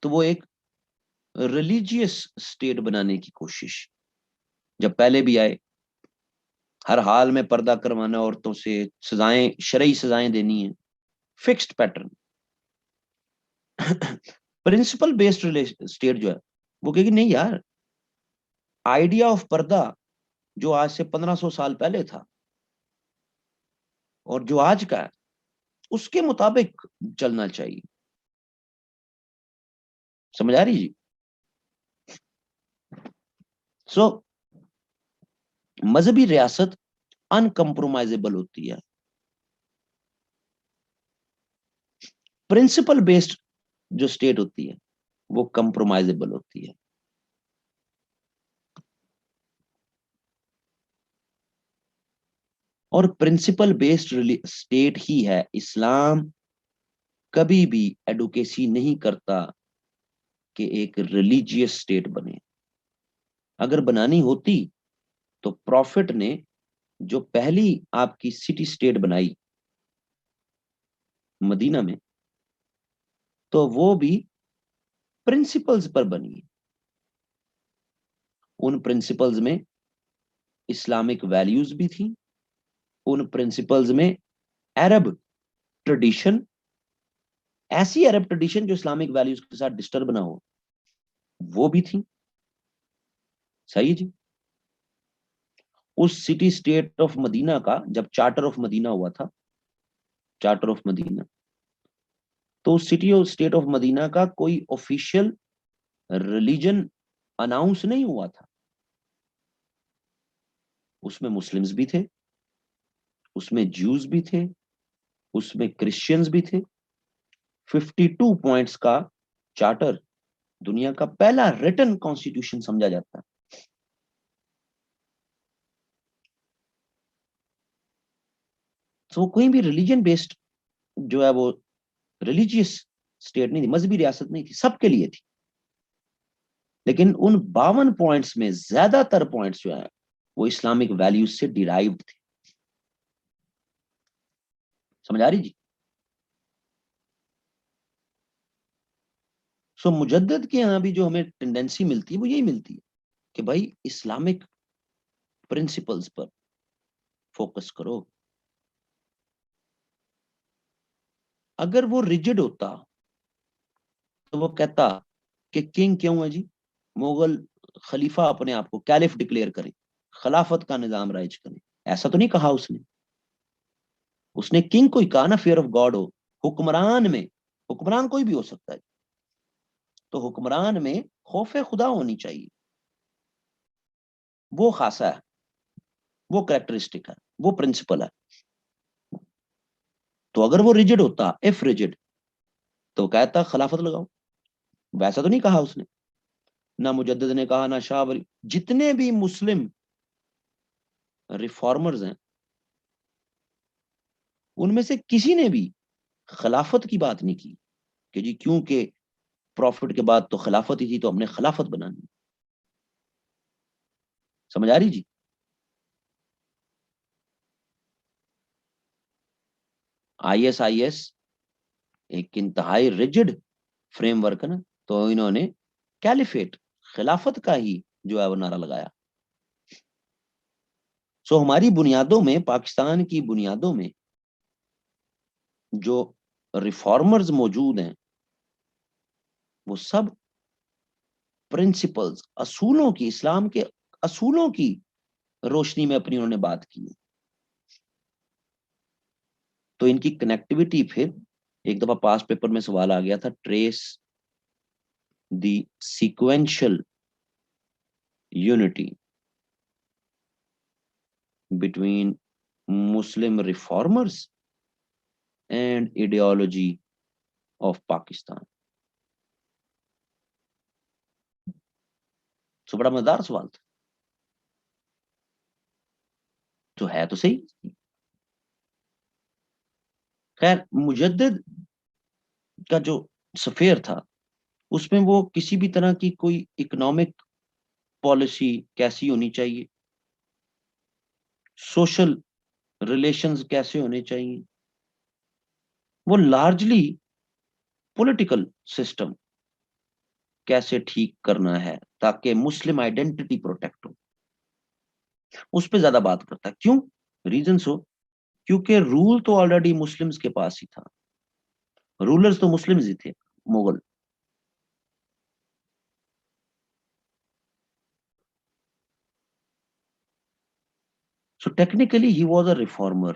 تو وہ ایک ریلیجیس اسٹیٹ بنانے کی کوشش، جب پہلے بھی آئے ہر حال میں پردہ کروانا عورتوں سے، سزائیں شرعی سزائیں دینی ہیں، fixed pattern. Principle based state جو ہے وہ کہے گی نہیں یار، آئیڈیا آف پردہ جو آج سے 1500 سال پہلے تھا اور جو آج کا ہے اس کے مطابق چلنا چاہیے. سمجھ آ رہی جی؟ سو مذہبی ریاست ان کمپرومائزیبل ہوتی ہے، پرنسپل بیسڈ جو اسٹیٹ ہوتی ہے وہ کمپرومائزیبل ہوتی ہے. اور پرنسپل بیسڈ اسٹیٹ ہی ہے. اسلام کبھی بھی ایڈوکیسی نہیں کرتا کہ ایک ریلیجیس اسٹیٹ بنے. اگر بنانی ہوتی تو پروفٹ نے جو پہلی آپ کی سٹی اسٹیٹ بنائی مدینہ میں تو وہ بھی پرنسپلز پر بنی. ان پرنسپلز میں اسلامک ویلیوز بھی تھیں, ان پرنسپلز میں عرب ٹریڈیشن, ایسی عرب ٹریڈیشن جو اسلامک ویلیوز کے ساتھ ڈسٹرب نہ ہو, وہ بھی تھی. صحیح جی. اس سٹی اسٹیٹ آف مدینہ کا جب چارٹر آف مدینہ ہوا تھا, چارٹر آف مدینہ, تو سٹی اور اسٹیٹ آف مدینہ کا کوئی آفیشیل ریلیجن اناؤنس نہیں ہوا تھا. اس میں مسلمز بھی تھے, اس میں جیوز بھی تھے, اس میں کرسچنز بھی تھے. 52 پوائنٹس کا چارٹر دنیا کا پہلا ریٹن کانسٹیٹیوشن سمجھا جاتا ہے. تو کوئی بھی ریلیجن بیسڈ جو ہے وہ ریلیجیس اسٹیٹ نہیں تھی, مذہبی ریاست نہیں تھی, سب کے لیے تھی. لیکن ان 52 پوائنٹس میں زیادہ تر پوائنٹس جو ہیں وہ اسلامک ویلیوز سے ڈیرائیوڈ تھے. سمجھ آ رہی جی. سو مجدد کے یہاں بھی جو ہمیں ٹینڈنسی ملتی ہے وہ یہی ملتی ہے کہ بھائی اسلامک پرنسپلز پر فوکس کرو. اگر وہ ریجڈ ہوتا تو وہ کہتا کہ کنگ کیوں ہے جی, مغل خلیفہ اپنے آپ کو کیلف ڈکلیئر کریں, خلافت کا نظام رائج کریں. ایسا تو نہیں کہا اس نے کنگ کو ہی کہا نا, فیئر آف گاڈ ہو. حکمران میں, حکمران کوئی بھی ہو سکتا ہے, تو حکمران میں خوف خدا ہونی چاہیے. وہ خاصا ہے, وہ کریکٹرسٹک ہے, وہ پرنسپل ہے. تو اگر وہ ریجڈ ہوتا, اف ریجڈ, تو کہتا خلافت لگاؤ. ویسا تو نہیں کہا اس نے, نہ مجدد نے کہا, نہ شاہ ولی. جتنے بھی مسلم ریفارمرز ہیں ان میں سے کسی نے بھی خلافت کی بات نہیں کی کہ جی کیونکہ پروفٹ کے بعد تو خلافت ہی تھی تو ہم نے خلافت بنانی. سمجھ آ رہی جی. آئی ایس ایک انتہائی ریجڈ فریم ورک ہے نا, تو انہوں نے کیلیفیٹ, خلافت کا ہی جو ہے وہ نعرہ لگایا. سو ہماری بنیادوں میں, پاکستان کی بنیادوں میں جو ریفارمرز موجود ہیں وہ سب پرنسپلز, اصولوں کی, اسلام کے اصولوں کی روشنی میں اپنی انہوں نے بات کی. تو ان کی کنیکٹیوٹی پھر ایک دفعہ پاس پیپر میں سوال آ گیا تھا, trace the sequential unity between Muslim reformers and ideology of Pakistan. تو بڑا مزیدار سوال تھا, تو ہے تو صحیح. خیر, مجدد کا جو سفیر تھا اس میں وہ کسی بھی طرح کی کوئی اکنامک پالیسی کیسی ہونی چاہیے, سوشل ریلیشنز کیسے ہونے چاہیے, وہ لارجلی پولیٹیکل سسٹم کیسے ٹھیک کرنا ہے تاکہ مسلم آئیڈینٹی پروٹیکٹ ہو, اس پہ زیادہ بات کرتا ہے. کیوں؟ ریزنس ہو, کیونکہ رول تو آلریڈی مسلمز کے پاس ہی تھا, رولرز تو مسلمز ہی تھے, Mughal. So technically he was a reformer,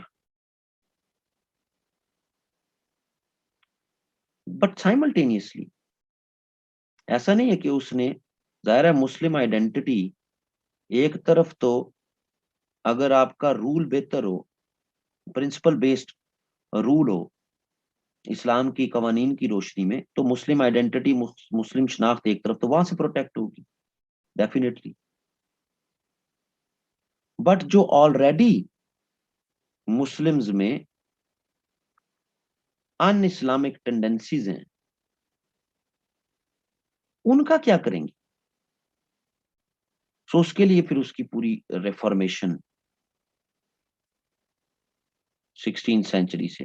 but simultaneously ایسا نہیں ہے کہ اس نے, ظاہر ہے مسلم آئیڈینٹی ایک طرف تو اگر آپ کا رول بہتر ہو, پرنسپل بیسڈ رول ہو اسلام کی قوانین کی روشنی میں, تو مسلم آئیڈینٹی, مسلم شناخت ایک طرف تو وہاں سے پروٹیکٹ ہوگی ڈیفینیٹلی. بٹ جو آلریڈی مسلمز میں ان اسلامک ٹینڈنسیز ہیں ان کا کیا کریں گے؟ سو اس کے لیے پھر اس کی پوری ریفارمیشن 16 سینچری سے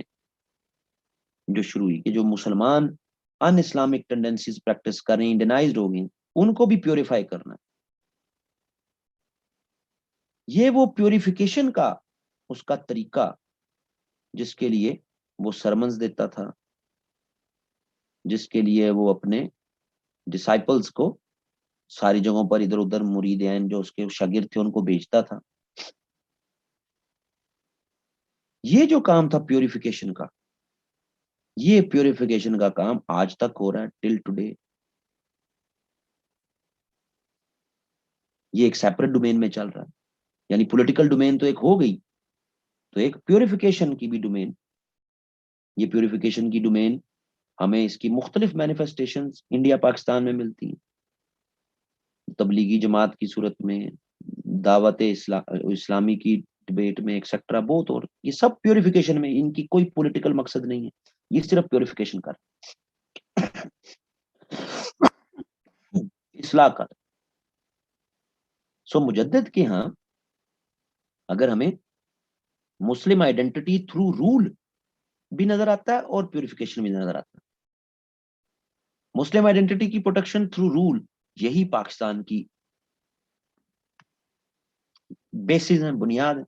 جو شروع ہوئی کہ جو مسلمان ان اسلامک ٹینڈنسیز پریکٹس کر رہے ہیں، انڈینائزڈ ہو گئے، ان کو بھی پیوریفائی کرنا ہے. یہ وہ پیوریفیکیشن کا اس کا طریقہ جس کے لیے وہ سرمنز دیتا تھا، جس کے لیے وہ اپنے ڈسائپلز کو ساری جگہوں پر ادھر ادھر مریدین جو اس کے شاگرد تھے ان کو بیچتا تھا. یہ جو کام تھا پیوریفیکیشن کا، یہ پیوریفیکیشن کا کام آج تک ہو رہا ہے ٹل ٹوڈے. یہ ایک سیپریٹ ڈومین میں چل رہا ہے، یعنی پولیٹیکل ڈومین تو ایک ہو گئی، تو ایک پیوریفیکیشن کی بھی ڈومین. یہ پیوریفیکیشن کی ڈومین ہمیں اس کی مختلف مینیفیسٹیشنز انڈیا پاکستان میں ملتی ہیں، تبلیغی جماعت کی صورت میں، دعوت اسلامی کی ڈبیٹ میں ایکسیکٹرا بہت، اور یہ سب پیوریفیکیشن میں، ان کی کوئی پولیٹیکل مقصد نہیں ہے، یہ صرف پیوریفیکیشن کر اصلاح کر. سو مجدد کے ہاں اگر ہمیں مسلم آئیڈینٹی تھرو رول بھی نظر آتا ہے اور پیوریفیکیشن بھی نظر آتا ہے. مسلم آئیڈینٹی کی پروٹیکشن تھرو رول، یہی پاکستان کی بیسز ہیں، بنیاد ہے.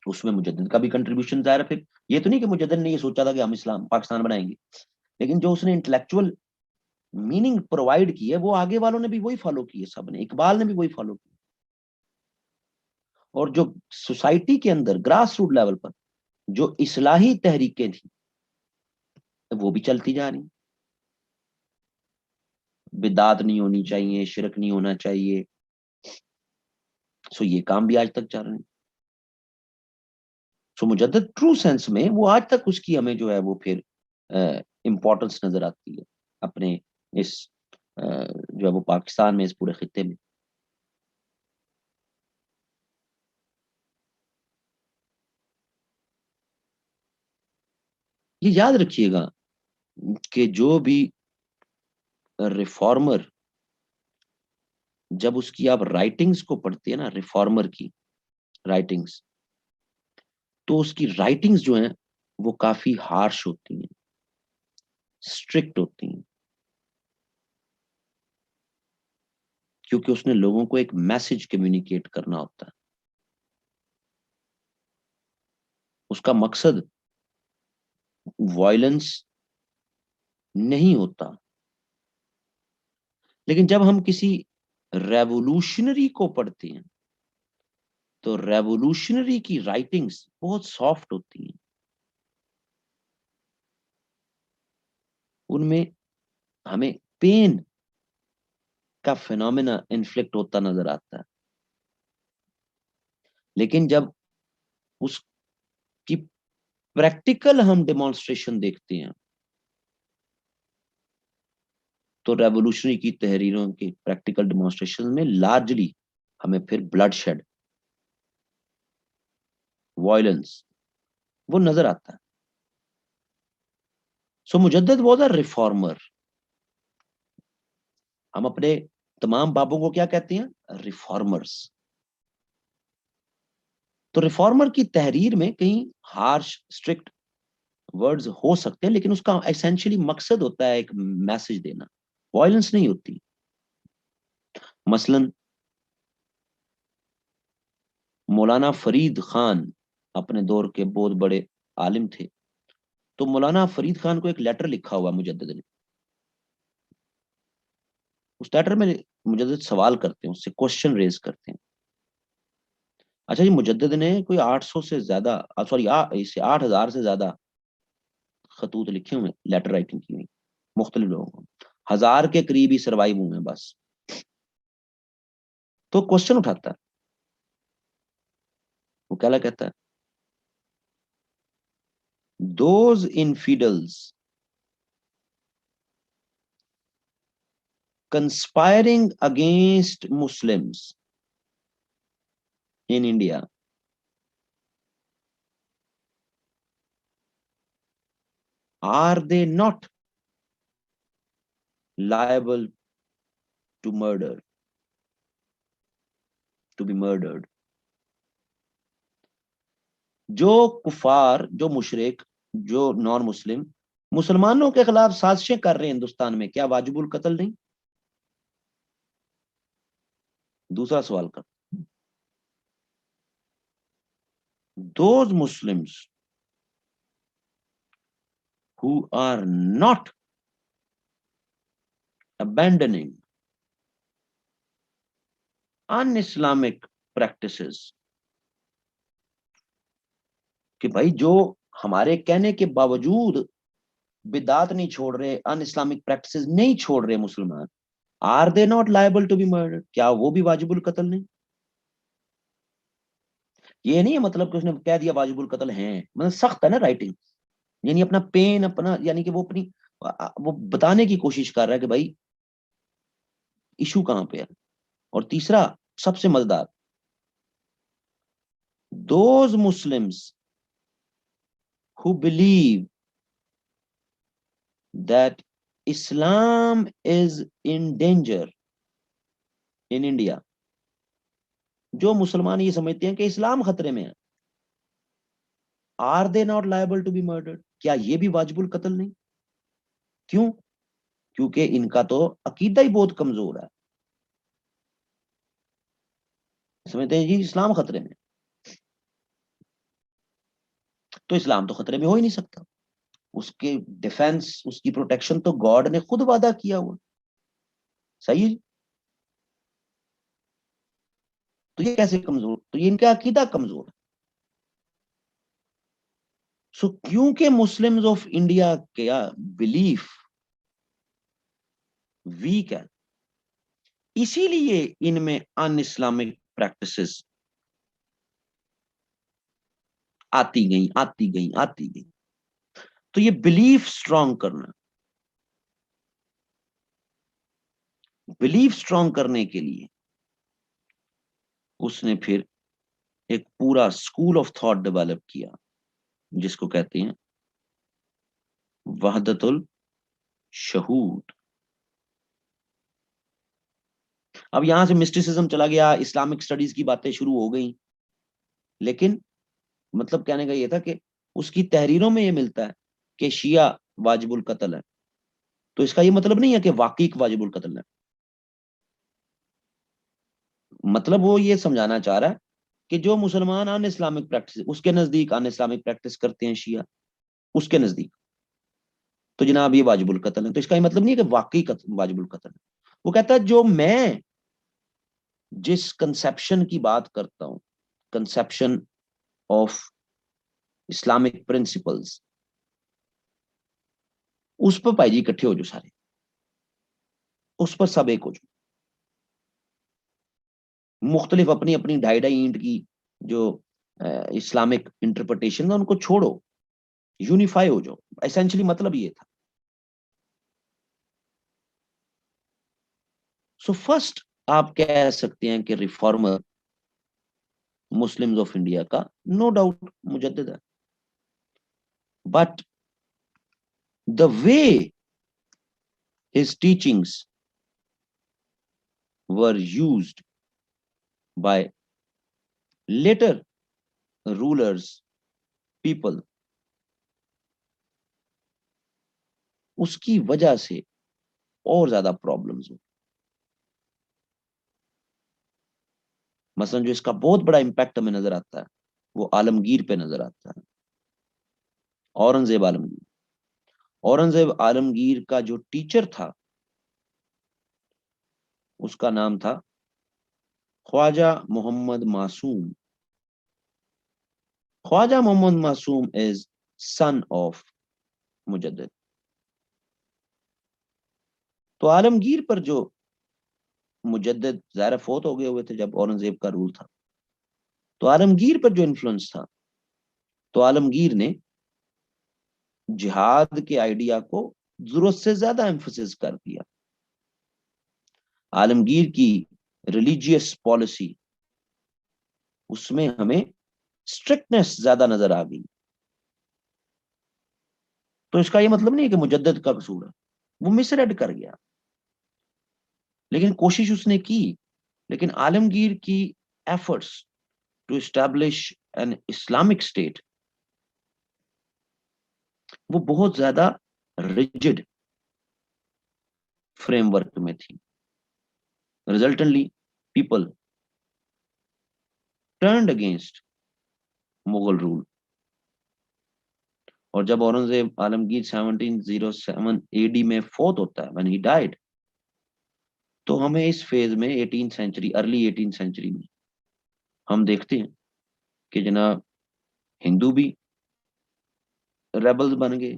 اس میں مجدد کا بھی کنٹریبیوشن ظاہر ہے. پھر یہ تو نہیں کہ مجدد نے یہ سوچا تھا کہ ہم اسلام پاکستان بنائیں گے، لیکن جو اس نے انٹلیکچوئل میننگ پرووائڈ کی ہے وہ آگے والوں نے بھی وہی فالو کی ہے، سب نے، اقبال نے بھی وہی فالو کی. اور جو سوسائٹی کے اندر گراس روٹ لیول پر جو اصلاحی تحریکیں تھیں وہ بھی چلتی جا رہی ہیں. بدعت نہیں ہونی چاہیے، شرک نہیں ہونا چاہیے. سو یہ کام بھی آج تک چل رہے ہیں. سو مجدد ٹرو سینس میں وہ آج تک اس کی ہمیں جو ہے وہ پھر امپورٹنس نظر آتی ہے اپنے اس جو ہے وہ پاکستان میں، اس پورے خطے میں. یہ یاد رکھیے گا کہ جو بھی ریفارمر، جب اس کی آپ رائٹنگز کو پڑھتے ہیں نا، ریفارمر کی رائٹنگز، تو اس کی رائٹنگز جو ہیں وہ کافی ہارش ہوتی ہیں، اسٹرکٹ ہوتی ہیں، کیونکہ اس نے لوگوں کو ایک میسج کمیونیکیٹ کرنا ہوتا ہے. اس کا مقصد وائلنس نہیں ہوتا. لیکن جب ہم کسی ریولوشنری کو پڑھتے ہیں تو ریولوشنری کی رائٹنگز بہت سافٹ ہوتی ہیں، ان میں ہمیں پین کا فینومینا انفلیکٹ ہوتا نظر آتا ہے. لیکن جب اس کی پریکٹیکل ہم ڈیمانسٹریشن دیکھتے ہیں تو ریولوشنری کی تحریروں کی پریکٹیکل ڈیمانسٹریشن میں لارجلی ہمیں پھر بلڈ شیڈ، وائلنس وہ نظر آتا ہے. سو مجدد واز اے ریفارمر. ہم اپنے تمام بابوں کو کیا کہتے ہیں؟ ریفارمرز. تو ریفارمر کی تحریر میں کہیں ہارش اسٹرکٹ ورڈز ہو سکتے ہیں، لیکن اس کا ایسینشلی مقصد ہوتا ہے ایک میسج دینا، وائلنس نہیں ہوتی. مثلا مولانا فرید خان اپنے دور کے بہت بڑے عالم تھے، تو مولانا فرید خان کو ایک لیٹر لکھا ہوا مجدد نے. اس لیٹر میں مجدد سوال کرتے ہیں، اس سے کوشچن ریز کرتے ہیں. اچھا جی، مجدد نے کوئی 800 سے زیادہ، سوری 8,000 سے زیادہ خطوط لکھے ہوئے، لیٹر رائٹنگ کی ہوئی مختلف لوگوں کو، 1,000 کے قریب ہی سروائیو ہوئے ہیں بس. تو کوشچن اٹھاتا ہے، وہ کیا کہتا ہے؟ Those infidels conspiring against Muslims in India are they not liable to murder, to be murdered. جو کفار, جو مشرک, جو نان مسلم مسلمانوں کے خلاف سازشیں کر رہے ہیں ہندوستان میں, کیا واجب القتل نہیں؟ دوسرا سوال کر, those Muslims who are not abandoning un-Islamic practices, کہ بھائی جو ہمارے کہنے کے باوجود بدعات نہیں چھوڑ رہے, ان اسلامک پریکٹسز نہیں چھوڑ رہے مسلمان, are they not liable to be murder, کیا وہ بھی واجب القتل نہیں؟ یہ نہیں ہے مطلب کہ اس نے کہہ دیا واجب القتل ہیں, مطلب سخت ہے نا رائٹنگ, یعنی اپنا پین, اپنا یعنی کہ وہ اپنی وہ بتانے کی کوشش کر رہا ہے کہ بھائی ایشو کہاں پہ ہے. اور تیسرا سب سے مزیدار, those Muslims who believe that Islam is in danger in India, جو مسلمان یہ سمجھتے ہیں کہ اسلام خطرے میں ہے, are they not liable to be murdered, کیا یہ بھی واجب القتل نہیں؟ کیوں؟ کیونکہ ان کا تو عقیدہ ہی بہت کمزور ہے, سمجھتے ہیں جی اسلام خطرے میں, تو اسلام تو خطرے میں ہو ہی نہیں سکتا, اس کے ڈیفenس, اس کی پروٹیکشن تو گاڈ نے خود وعدہ کیا ہوا, صحیح ہے؟ تو یہ کیسے کمزور؟ تو یہ ان کا عقیدہ کمزور ہے. سو کیونکہ مسلمز آف انڈیا کا بلیف ویک ہے, اسی لیے ان میں ان اسلامک پریکٹسز آتی گئیں. تو یہ بلیف سٹرونگ کرنا, بلیف سٹرونگ کرنے کے لیے اس نے پھر ایک پورا اسکول آف تھاٹ ڈیولپ کیا, جس کو کہتے ہیں وحدت الشہود. اب یہاں سے مسٹیسزم چلا گیا, اسلامک سٹڈیز کی باتیں شروع ہو گئیں, لیکن مطلب کہنے کا یہ تھا کہ اس کی تحریروں میں یہ ملتا ہے کہ شیعہ واجب القتل ہے, تو اس کا یہ مطلب نہیں ہے کہ واقعی واجب القتل ہے. مطلب وہ یہ سمجھانا چاہ رہا ہے کہ جو مسلمان ان اسلامک پریکٹس, اس کے نزدیک ان اسلامک پریکٹس کرتے ہیں شیعہ, اس کے نزدیک تو جناب یہ واجب القتل ہے. تو اس کا یہ مطلب نہیں ہے کہ واقعی واجب القتل ہے. وہ کہتا ہے جو میں جس کنسپشن کی بات کرتا ہوں, کنسپشن آف اسلامک پرنسپلز, اس پر بھائی جی اکٹھے ہو جو سارے, اس پر سب ایک ہو جو, مختلف اپنی اپنی ڈھائی ڈھائی اینٹ کی جو اسلامک انٹرپریٹیشن ان کو چھوڑو, یونیفائی ہو جاؤ. ایسینشلی مطلب یہ تھا. سو فرسٹ آپ کہہ سکتے ہیں کہ ریفارمر مسلمز آف انڈیا کا نو ڈاؤٹ مجدد ہے, but the way his teachings were used by later rulers, people, اس کی وجہ سے اور زیادہ پرابلمز ہو. مثلا جو اس کا بہت بڑا امپیکٹ ہمیں نظر آتا ہے وہ عالمگیر پہ نظر آتا ہے, اورنگزیب عالمگیر. اورنگزیب عالمگیر کا جو ٹیچر تھا اس کا نام تھا خواجہ محمد معصوم. خواجہ محمد معصوم از سن آف مجدد. تو عالمگیر پر جو مجدد ظاہر فوت ہو گئے ہوئے تھے جب اورنگزیب کا رول تھا, تو عالمگیر پر جو انفلوئنس تھا, تو عالمگیر نے جہاد کے آئیڈیا کو ضرورت سے زیادہ ایمفسس کر دیا. عالمگیر کی ریلیجیس پالیسی, اس میں ہمیں اسٹرکٹنس زیادہ نظر آ گئی. تو اس کا یہ مطلب نہیں ہے کہ مجدد کا قصور ہے, وہ مس ریڈ کر گیا. لیکن کوشش اس نے کی. لیکن عالمگیر کی efforts to establish an Islamic state وہ بہت زیادہ ریجڈ فریم ورک میں تھی. Resultantly people turned against Mughal rule. اور جب اورنگزیب عالمگیر 1707 AD میں فوت ہوتا ہے when he died, تو ہمیں اس فیز میں 18th century early 18th century میں ہم دیکھتے ہیں کہ جناب ہندو بھی ریبلز بن گئے,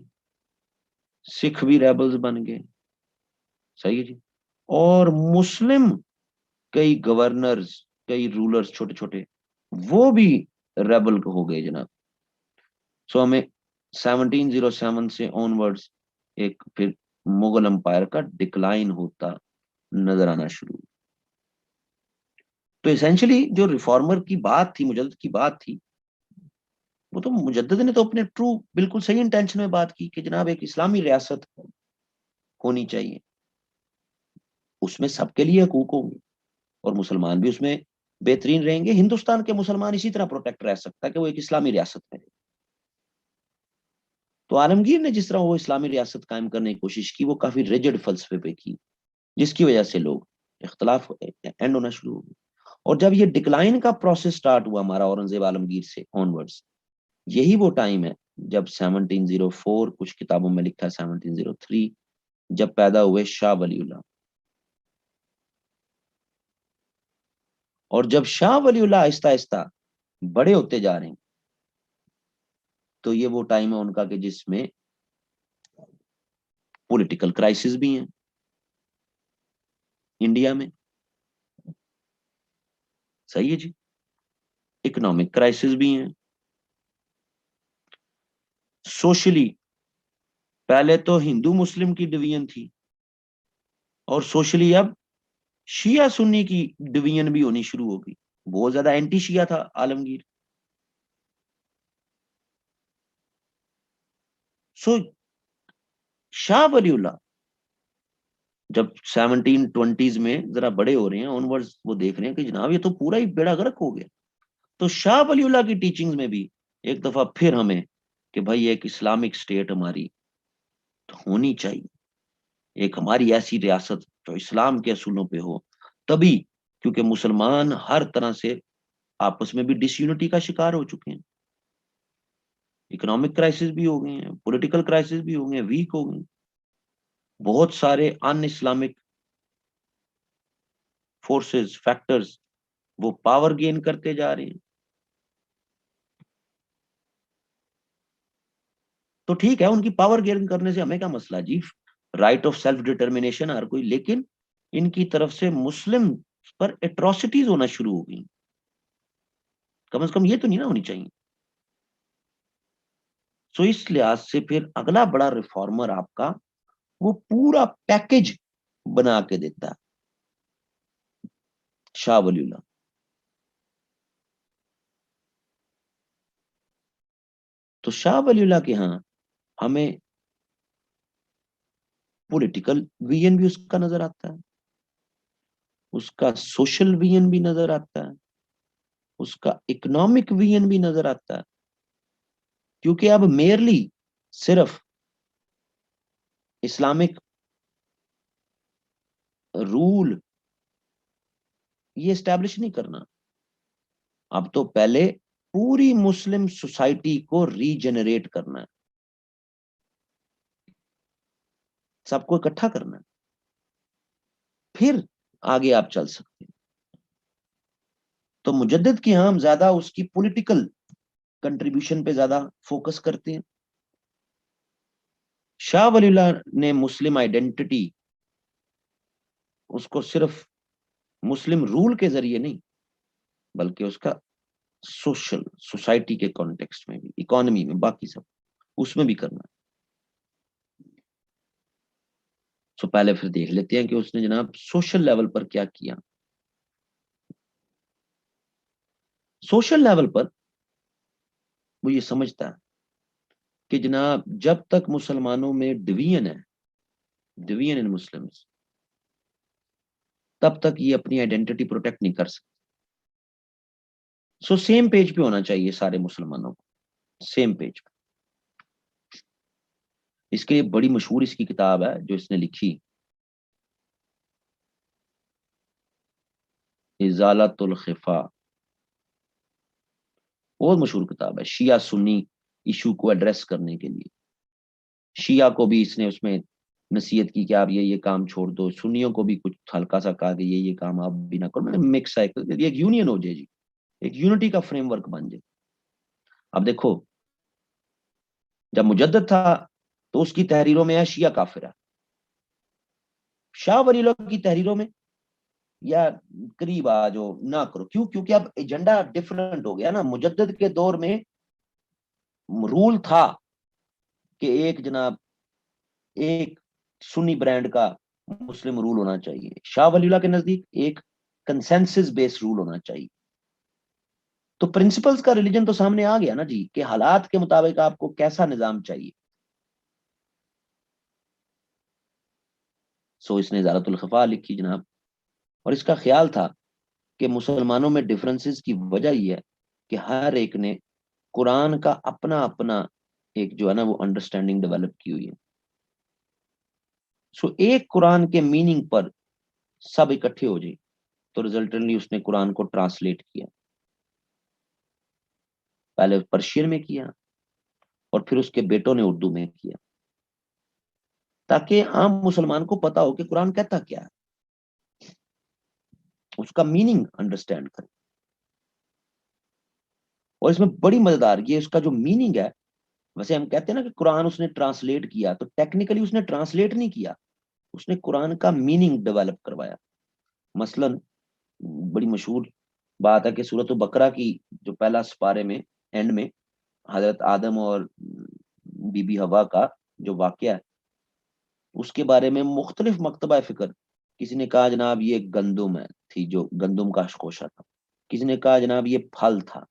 سکھ بھی ریبلز بن گئے, صحیح ہے جی, اور مسلم کئی گورنرز, کئی رولرز چھوٹے چھوٹے وہ بھی ریبل ہو گئے جناب. سو ہمیں 1707 سے آن ورڈز ایک پھر مغل امپائر کا ڈکلائن ہوتا نظر آنا شروع. تو اسینشلی جو ریفارمر کی بات تھی, مجدد کی بات تھی, وہ تو مجدد نے تو اپنے ٹرو بالکل صحیح انٹینشن میں بات کی کہ جناب ایک اسلامی ریاست ہونی چاہیے, اس میں سب کے لیے حقوق ہوں گے اور مسلمان بھی اس میں بہترین رہیں گے. ہندوستان کے مسلمان اسی طرح پروٹیکٹ رہ سکتا ہے کہ وہ ایک اسلامی ریاست میں رہے. تو عالمگیر نے جس طرح وہ اسلامی ریاست قائم کرنے کی کوشش کی وہ کافی ریجڈ فلسفے پہ کی, جس کی وجہ سے لوگ اختلاف اینڈ ہونا شروع ہو گئے. اور جب یہ ڈکلائن کا پروسیس سٹارٹ ہوا ہمارا اورنگزیب عالمگیر سے آن ورڈز, یہی وہ ٹائم ہے جب 1704 کچھ کتابوں میں لکھا ہے 1703 جب پیدا ہوئے شاہ ولی اللہ. اور جب شاہ ولی اللہ آہستہ آہستہ بڑے ہوتے جا رہے ہیں تو یہ وہ ٹائم ہے ان کا کہ جس میں پولیٹیکل کرائسس بھی ہیں انڈیا میں, صحیح ہے جی, اکنامک کرائسس بھی ہیں, سوشلی پہلے تو ہندو مسلم کی ڈویژن تھی اور سوشلی اب شیعہ سنی کی ڈویژن بھی ہونی شروع ہوگی. بہت زیادہ اینٹی شیعہ تھا عالمگیر. سو شاہ ولی اللہ جب 1720s میں ذرا بڑے ہو رہے ہیں آن ورڈ, وہ دیکھ رہے ہیں کہ جناب یہ تو پورا ہی بیڑا غرق ہو گیا. تو شاہ ولی اللہ کی ٹیچنگز میں بھی ایک دفعہ پھر ہمیں کہ بھائی ایک اسلامک اسٹیٹ ہماری ہونی چاہیے, ایک ہماری ایسی ریاست جو اسلام کے اصولوں پہ ہو. تبھی کیونکہ مسلمان ہر طرح سے آپس میں بھی ڈس یونٹی کا شکار ہو چکے ہیں, اکنامک کرائسس بھی ہو گئے ہیں, پولیٹیکل کرائسس بھی ہو گئے ہیں, ویک ہو گئے ہیں, بہت سارے ان اسلامک فورسز فیکٹرز وہ پاور گین کرتے جا رہے ہیں. تو ٹھیک ہے ان کی پاور گین کرنے سے ہمیں کیا مسئلہ جی, رائٹ آف سیلف ڈٹرمنیشن ہر کوئی, لیکن ان کی طرف سے مسلم پر اٹروسٹیز ہونا شروع ہو گئی, کم از کم یہ تو نہیں نہ ہونی چاہیے. سو اس لحاظ سے پھر اگلا بڑا ریفارمر آپ کا وہ پورا پیکج بنا کے دیتا ہے شاہ ولی اللہ. تو شاہ ولی اللہ کے ہاں ہمیں پولیٹیکل ویژن بھی اس کا نظر آتا ہے, اس کا سوشل ویژن بھی نظر آتا ہے, اس کا اکنامک ویژن بھی نظر آتا ہے. کیونکہ اب میئرلی صرف اسلامک رول یہ اسٹیبلش نہیں کرنا, اب تو پہلے پوری مسلم سوسائٹی کو ری جنریٹ کرنا ہے, سب کو اکٹھا کرنا ہے, پھر آگے آپ چل سکتے ہیں. تو مجدد کی ہم زیادہ اس کی پولیٹیکل کنٹریبیوشن پہ زیادہ فوکس کرتے ہیں. شاہ ولی اللہ نے مسلم آئیڈینٹی اس کو صرف مسلم رول کے ذریعے نہیں بلکہ اس کا سوشل سوسائٹی کے کانٹیکسٹ میں بھی, اکانومی میں, باقی سب اس میں بھی کرنا ہے. سو پہلے پھر دیکھ لیتے ہیں کہ اس نے جناب سوشل لیول پر کیا کیا. سوشل لیول پر وہ یہ سمجھتا ہے کہ جناب جب تک مسلمانوں میں ڈویژن ہے, ڈویژن ان مسلمز, تب تک یہ اپنی آئیڈینٹی پروٹیکٹ نہیں کر سکتے. سو سیم پیج پہ ہونا چاہیے سارے مسلمانوں کو، سیم پیج پہ. اس کے لیے بڑی مشہور اس کی کتاب ہے جو اس نے لکھی، ازالت الخفا. بہت مشہور کتاب ہے شیعہ سنی ایشو کو ایڈریس کرنے کے لیے. شیعہ کو بھی اس نے اس میں نصیحت کی کہ آپ یہ کام چھوڑ دو، سنیوں کو بھی کچھ ہلکا سا کہا کہ یہ کام آپ بھی نہ کرو، مطلب مکس سائیکل، ایک یونین ہو جائے جی، ایک یونٹی کا فریم ورک بن جائے. اب دیکھو جب مجدد تھا تو اس کی تحریروں میں ہے شیعہ کافر ہے، شاہ ولی اللہ کی تحریروں میں یا قریب آ جو نہ کرو. کیوں؟ کیونکہ اب ایجنڈا ڈفرنٹ ہو گیا نا. مجدد کے دور میں رول تھا کہ ایک جناب ایک سنی برانڈ کا مسلم رول ہونا چاہیے، شاہ ولی اللہ کے نزدیک ایک کنسنسس بیس رول ہونا چاہیے. تو پرنسپلز کا ریلیجن تو سامنے آ گیا نا جی، کہ حالات کے مطابق آپ کو کیسا نظام چاہیے. سو اس نے ازالت الخفا لکھی جناب، اور اس کا خیال تھا کہ مسلمانوں میں ڈفرنسز کی وجہ یہ ہے کہ ہر ایک نے قرآن کا اپنا اپنا ایک جو ہے نا وہ انڈرسٹینڈنگ ڈیولپ کی ہوئی ہے. سو ایک قرآن کے میننگ پر سب اکٹھے ہو جائیں تو ریزلٹنٹلی اس نے قرآن کو ٹرانسلیٹ کیا، پہلے پرشین میں کیا اور پھر اس کے بیٹوں نے اردو میں کیا، تاکہ عام مسلمان کو پتا ہو کہ قرآن کہتا کیا ہے، اس کا میننگ انڈرسٹینڈ کرے. اور اس میں بڑی مزیدار یہ اس کا جو میننگ ہے، ویسے ہم کہتے ہیں نا کہ قرآن اس نے ٹرانسلیٹ کیا، تو ٹیکنیکلی اس نے ٹرانسلیٹ نہیں کیا، اس نے قرآن کا میننگ ڈیولپ کروایا. مثلا بڑی مشہور بات ہے کہ سورۃ البقرہ کی جو پہلا سپارے میں اینڈ میں حضرت آدم اور بی بی حوا کا جو واقعہ ہے اس کے بارے میں مختلف مکتبہ فکر، کسی نے کہا جناب یہ گندم ہے تھی جو گندم کا شکوشا تھا، کسی نے کہا جناب یہ پھل تھا.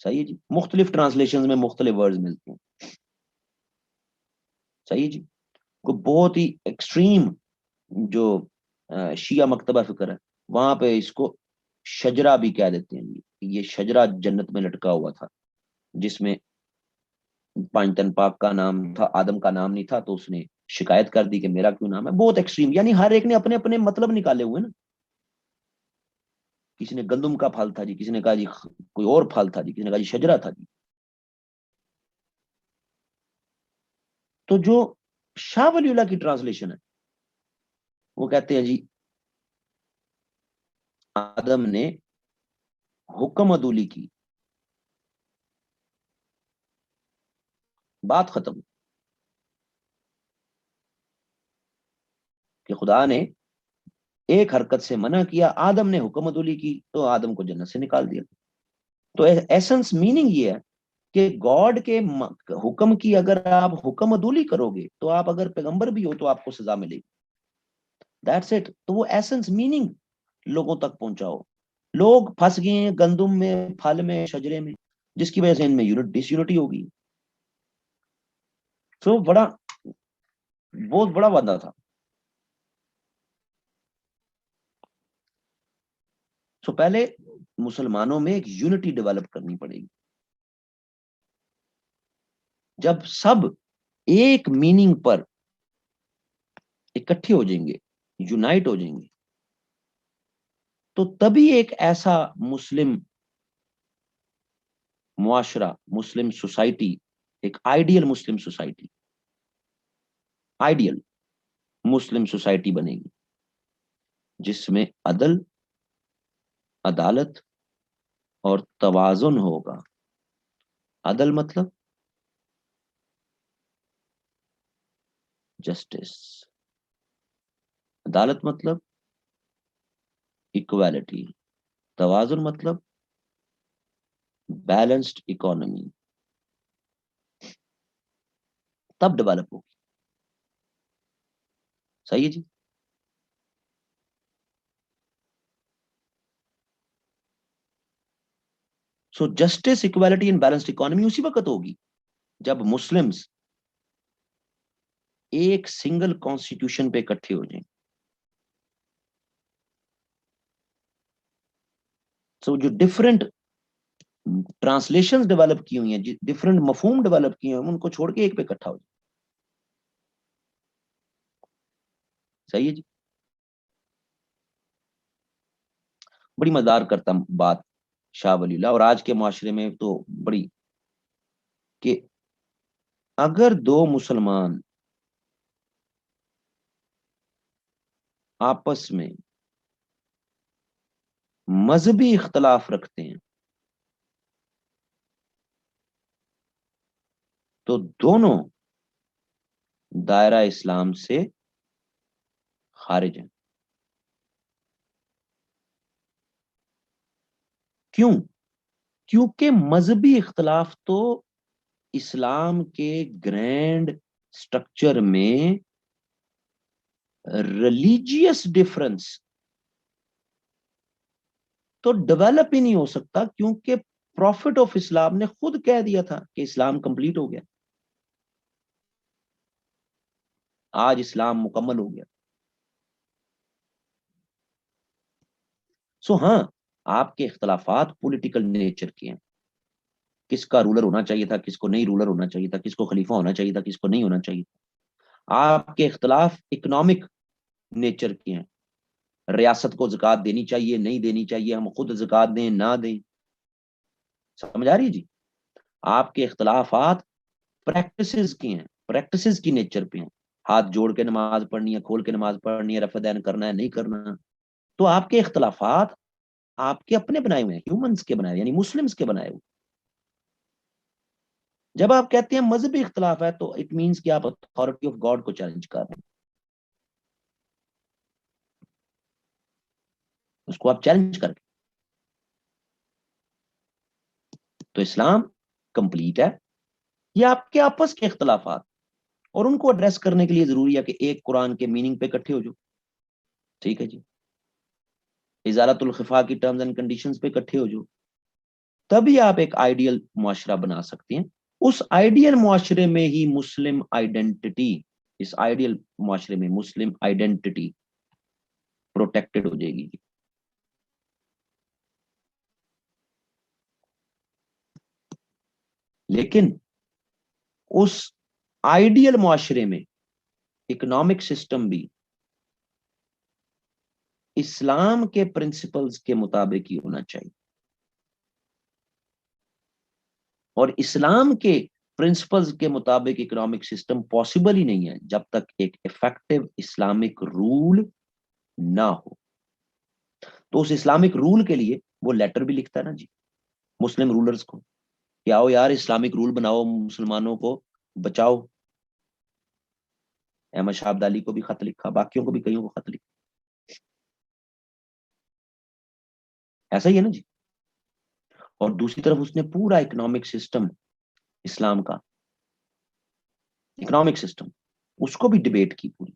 صحیح ہے جی، مختلف ٹرانسلیشن میں مختلف ورڈز ملتے ہیں. صحیح ہے جی. کوئی بہت ہی ایکسٹریم جو شیعہ مکتبہ فکر ہے وہاں پہ اس کو شجرا بھی کہہ دیتے ہیں. یہ شجرا جنت میں لٹکا ہوا تھا جس میں پانچ تن پاک کا نام تھا، آدم کا نام نہیں تھا، تو اس نے شکایت کر دی کہ میرا کیوں نام ہے. بہت ایکسٹریم، یعنی ہر ایک نے اپنے اپنے مطلب نکالے ہوئے نا. کسی نے گندم کا پھل تھا جی، کسی نے کہا جی کوئی اور پھل تھا جی، کسی نے کہا جی شجرا تھا جی. تو جو شاہ ولی اللہ کی ٹرانسلیشن ہے وہ کہتے ہیں جی آدم نے حکم عدولی کی، بات ختم. کہ خدا نے ایک حرکت سے منع کیا، آدم نے حکم عدولی کی تو آدم کو جنت سے نکال دیا. تو ایسنس میننگ یہ ہے کہ گاڈ کے حکم کی اگر آپ حکم عدولی کرو گے تو آپ اگر پیغمبر بھی ہو تو آپ کو سزا ملے گی. That's it. تو وہ ایسنس میننگ لوگوں تک پہنچاؤ. لوگ پھنس گئے ہیں گندم میں، پھل میں، شجرے میں، جس کی وجہ سے ان میں ڈس یونٹی ہوگی. تو بہت بڑا وعدہ تھا. تو پہلے مسلمانوں میں ایک یونٹی ڈیولپ کرنی پڑے گی. جب سب ایک میننگ پر اکٹھے ہو جائیں گے، یونائٹ ہو جائیں گے، تو تبھی ایک ایسا مسلم معاشرہ، مسلم سوسائٹی، ایک ideal Muslim society, ideal Muslim society بنے گی جس میں عدل، عدالت اور توازن ہوگا. عدل مطلب جسٹس، عدالت مطلب اکوالٹی، توازن مطلب بیلنسڈ اکانومی. تب ڈیولپ ہوگی. صحیح ہے جی. So justice, equality and balanced economy اسی وقت ہوگی جب مسلمز ایک سنگل کانسٹیٹیوشن پہ اکٹھے ہو جائیں. سو جو ڈفرینٹ ٹرانسلیشن ڈیولپ کی ہوئی ہیں، ڈفرینٹ مفہوم ڈیولپ کیے ہیں، ان کو چھوڑ کے ایک پہ اکٹھا ہو جائے. صحیح ہے جی. بڑی مزدار کرتا بات شاہ ولی اللہ، اور آج کے معاشرے میں تو بڑی، کہ اگر دو مسلمان آپس میں مذہبی اختلاف رکھتے ہیں تو دونوں دائرہ اسلام سے خارج ہیں. کیوں؟ کیونکہ مذہبی اختلاف تو اسلام کے گرینڈ سٹرکچر میں ریلیجیس ڈفرنس تو ڈیولپ ہی نہیں ہو سکتا، کیونکہ پروفٹ آف اسلام نے خود کہہ دیا تھا کہ اسلام کمپلیٹ ہو گیا، آج اسلام مکمل ہو گیا. سو ہاں، آپ کے اختلافات پولیٹیکل نیچر کے ہیں، کس کا رولر ہونا چاہیے تھا، کس کو نہیں رولر ہونا چاہیے تھا، کس کو خلیفہ ہونا چاہیے تھا، کس کو نہیں ہونا چاہیے تھا. آپ کے اختلاف اکنامک نیچر کے ہیں، ریاست کو زکوٰۃ دینی چاہیے نہیں دینی چاہیے، ہم خود زکوٰۃ دیں نہ دیں. سمجھ آ رہی ہے جی. آپ کے اختلافات پریکٹسز کی ہیں، پریکٹسز کی نیچر پہ ہیں، ہاتھ جوڑ کے نماز پڑھنی ہے، کھول کے نماز پڑھنی ہے، رفع دین کرنا ہے نہیں کرنا. تو آپ کے اختلافات آپ کے اپنے بنائے ہوئے ہیں، ہیومنس کے بنائے ہوئے، یعنی مسلمس کے بنائے ہوئے. جب آپ کہتے ہیں مذہبی اختلاف ہے تو اٹ مینس کہ آپ اتھارٹی آف گاڈ کو چیلنج کر رہے ہیں، اس کو آپ چیلنج کر کے. تو اسلام کمپلیٹ ہے. یہ آپ کے آپس کے اختلافات، اور ان کو ایڈریس کرنے کے لیے ضروری ہے کہ ایک قرآن کے میننگ پہ اکٹھے ہو جاؤ. ٹھیک ہے جی. ازالت الخفا کی ٹرمز اینڈ کنڈیشنز پہ اکٹھے ہو جاؤ. تبھی آپ ایک آئیڈیل معاشرہ بنا سکتے ہیں. اس آئیڈیل معاشرے میں ہی مسلم آئیڈینٹی، اس آئیڈیل معاشرے میں مسلم آئیڈینٹی پروٹیکٹڈ ہو جائے گی. لیکن اس آئیڈیل معاشرے میں اکنامک سسٹم بھی اسلام کے پرنسپلز کے مطابق ہی ہونا چاہیے. اور اسلام کے پرنسپلز کے مطابق اکنامک سسٹم پاسبل ہی نہیں ہے جب تک ایک افیکٹو اسلامک رول نہ ہو. تو اس اسلامک رول کے لیے وہ لیٹر بھی لکھتا ہے نا جی مسلم رولرز کو کہ آؤ یار اسلامک رول بناؤ، مسلمانوں کو بچاؤ. احمد شاہ ابدالی کو بھی خط لکھا، باقیوں کو بھی کئیوں کو خط لکھا. ایسا ہی ہے نا جی. اور دوسری طرف اس نے پورا اکنامک سسٹم اسلام کا اکنامک سسٹم اس کو بھی ڈیبیٹ کی پوری.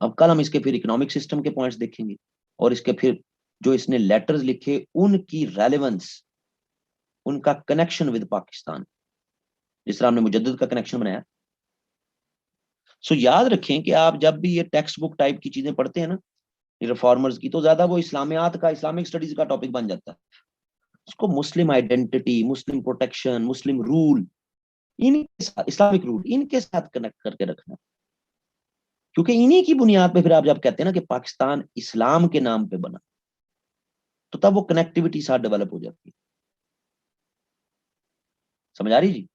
اب کل ہم اس کے پھر اکنامک سسٹم کے پوائنٹس دیکھیں گے، اور اس کے پھر جو اس نے لیٹرز لکھے ان کی ریلیونس، ان کا کنیکشن ود پاکستان، جس طرح ہم نے مجدد کا کنیکشن بنایا. سو یاد رکھیں کہ آپ جب بھی یہ ٹیکسٹ بک ٹائپ کی چیزیں پڑھتے ہیں نا ریفارمرز کی، تو زیادہ وہ اسلامیات کا، اسلامک اسٹڈیز کا ٹاپک بن جاتا ہے. اس کو مسلم آئیڈینٹی، مسلم پروٹیکشن، مسلم رول، ان کے ساتھ اسلامک رول ان کے ساتھ کنیکٹ کر کے رکھنا. کیونکہ انہی کی بنیاد پہ پھر آپ جب کہتے ہیں نا کہ پاکستان اسلام کے نام پہ بنا، تو تب وہ کنیکٹیوٹی ساتھ ڈیولپ ہو جاتی ہے. سمجھ آ رہی جی.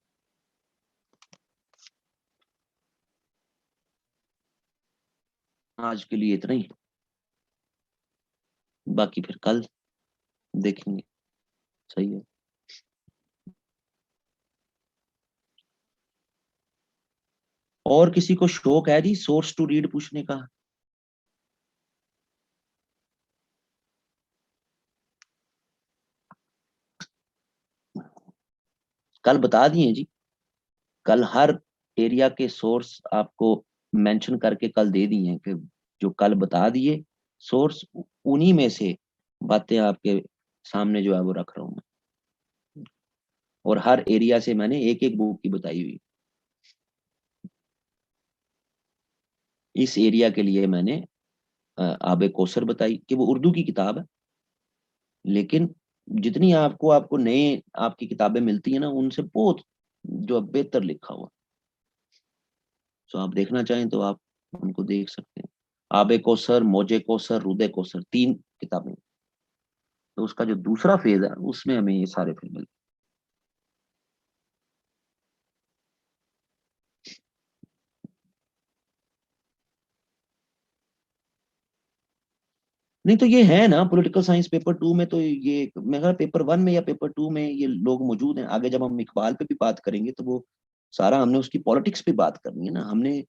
آج کے لیے اتنا ہی، باقی پھر کل دیکھیں گے. صحیح ہے. اور کسی کو شوق ہے جی سورس ٹو ریڈ پوچھنے کا؟ کل بتا دیے جی، کل ہر ایریا کے سورس آپ کو مینشن کر کے کل دے دی ہیں، کہ جو کل بتا دیے سورس انہی میں سے باتیں آپ کے سامنے جو ہے وہ رکھ رہا ہوں میں. اور ہر ایریا سے میں نے ایک ایک بک کی بتائی ہوئی. اس ایریا کے لیے میں نے آب کوثر بتائی کہ وہ اردو کی کتاب ہے، لیکن جتنی آپ کو نئے آپ کی کتابیں ملتی ہیں نا، ان سے بہت جو بہتر لکھا ہوا. سو آپ دیکھنا چاہیں تو آپ ان کو دیکھ سکتے ہیں. آبے کوثر، موجے کوثر، رودے کوثر، 3 کتابیں. تو اس کا جو دوسرا فیز ہے اس میں ہمیں یہ سارے فلم ملتے. نہیں تو یہ ہے نا پولیٹیکل سائنس پیپر 2 میں، تو یہ میرا پیپر 1 میں یا پیپر 2 میں یہ لوگ موجود ہیں. آگے جب ہم اقبال پہ بھی بات کریں گے تو وہ سارا ہم نے اس کی پالیٹکس پہ بات کرنی ہے نا. ہم نے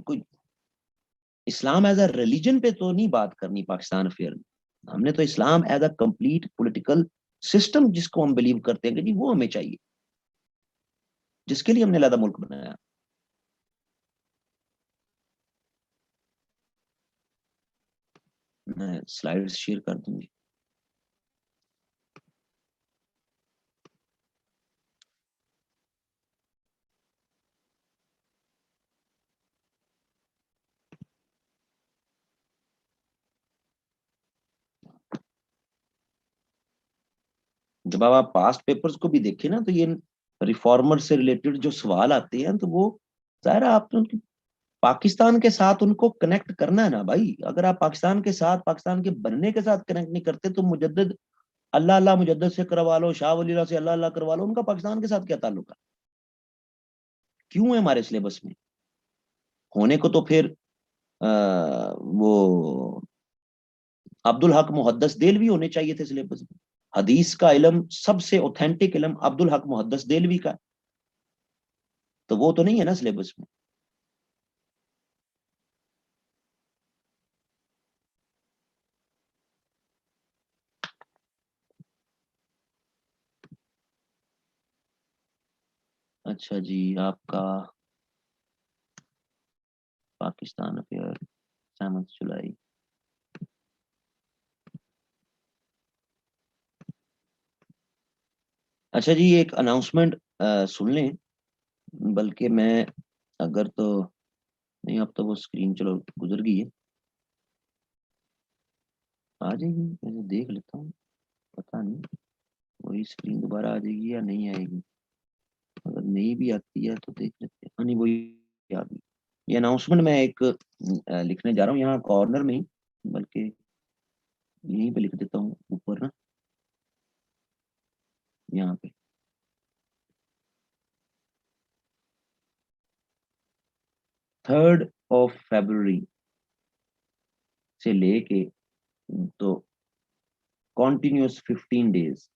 کوئی اسلام ایز اے ریلیجن پہ تو نہیں بات کرنی پاکستان افیئر میں. ہم نے تو Islam as a complete political system جس کو ہم بلیو کرتے ہیں کہ جی وہ ہمیں چاہیے، جس کے لیے ہم نے علیحدہ ملک بنایا. میں سلائڈ شیئر کر دوں گی. جب آپ پاسٹ پیپرز کو بھی دیکھیں نا تو یہ ریفارمر سے ریلیٹڈ جو سوال آتے ہیں تو وہ ظاہر ہے آپ نے پاکستان کے ساتھ ان کو کنیکٹ کرنا ہے نا بھائی. اگر آپ پاکستان کے ساتھ، پاکستان کے بننے کے ساتھ کنیکٹ نہیں کرتے تو مجدد اللہ اللہ مجدد سے کروا لو، شاہ ولی اللہ سے اللہ اللہ کروا لو، ان کا پاکستان کے ساتھ کیا تعلق ہے؟ کیوں ہے ہمارے سلیبس میں؟ ہونے کو تو پھر وہ عبد الحق محدث دہلوی ہونے چاہیے تھے سلیبس میں. حدیث کا علم سب سے اوتھینٹک علم عبد الحق محدث دہلوی کا، تو وہ تو نہیں ہے نا سلیبس میں. اچھا جی، آپ کا پاکستان افیئر 7 جولائی. اچھا جی، ایک اناؤنسمنٹ سن لیں. بلکہ میں اگر تو نہیں، اب تو وہ اسکرین چلو گزر گئی ہے. آ جائے گی، میں دیکھ لیتا ہوں. پتا نہیں وہی اسکرین دوبارہ آ جائے گی یا نہیں آئے گی. اگر نہیں بھی آتی ہے تو دیکھ لیتے ہیں. نہیں، وہی آ گئی. یہ اناؤنسمنٹ میں ایک لکھنے جا رہا ہوں یہاں کارنر میں ہی، بلکہ یہیں پہ لکھ دیتا ہوں اوپر نا، یہاں پہ. 3 فیبروری سے لے کے تو کنٹینیوس 15 days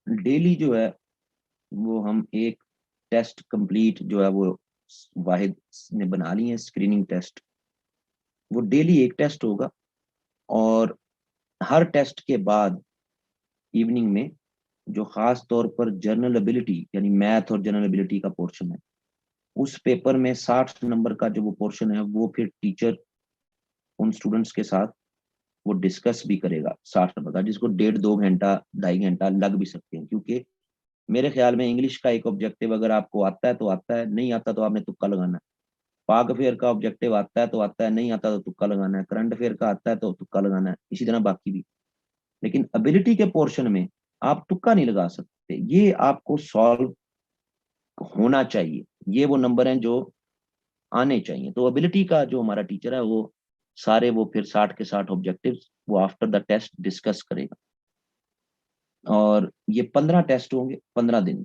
ڈیلی جو ہے وہ ہم ایک ٹیسٹ کمپلیٹ جو ہے وہ واحد نے بنا لی ہے اسکریننگ ٹیسٹ. وہ ڈیلی ایک ٹیسٹ ہوگا، اور ہر ٹیسٹ کے بعد ایوننگ میں جو خاص طور پر جنرل ابیلٹی یعنی میتھ اور جنرل ابیلٹی کا پورشن ہے، اس پیپر میں 60 نمبر کا جو وہ پورشن ہے وہ پھر ٹیچر ان اسٹوڈنٹس کے ساتھ وہ ڈسکس بھی کرے گا. 60 نمبر کا جس کو 1.5 2 گھنٹہ 2.5 گھنٹہ لگ بھی سکتے ہیں. کیونکہ میرے خیال میں انگلش کا ایک آبجیکٹو اگر آپ کو آتا ہے تو آتا ہے، نہیں آتا تو آپ نے تکا لگانا ہے. پاک افیئر کا آبجیکٹو آتا ہے تو آتا ہے، نہیں آتا تو تکا لگانا ہے. کرنٹ افیئر کا آتا ہے تو تکا لگانا ہے. اسی طرح باقی بھی. لیکن ابیلٹی کے پورشن میں آپ تکا نہیں لگا سکتے. یہ آپ کو سالو ہونا چاہیے. یہ وہ نمبر ہیں جو آنے چاہیے. تو ابیلٹی کا جو ہمارا ٹیچر ہے وہ سارے وہ پھر 60 کے 60 آبجیکٹو وہ آفٹر دا ٹیسٹ ڈسکس کرے گا. اور یہ 15 ٹیسٹ ہوں گے 15 دن.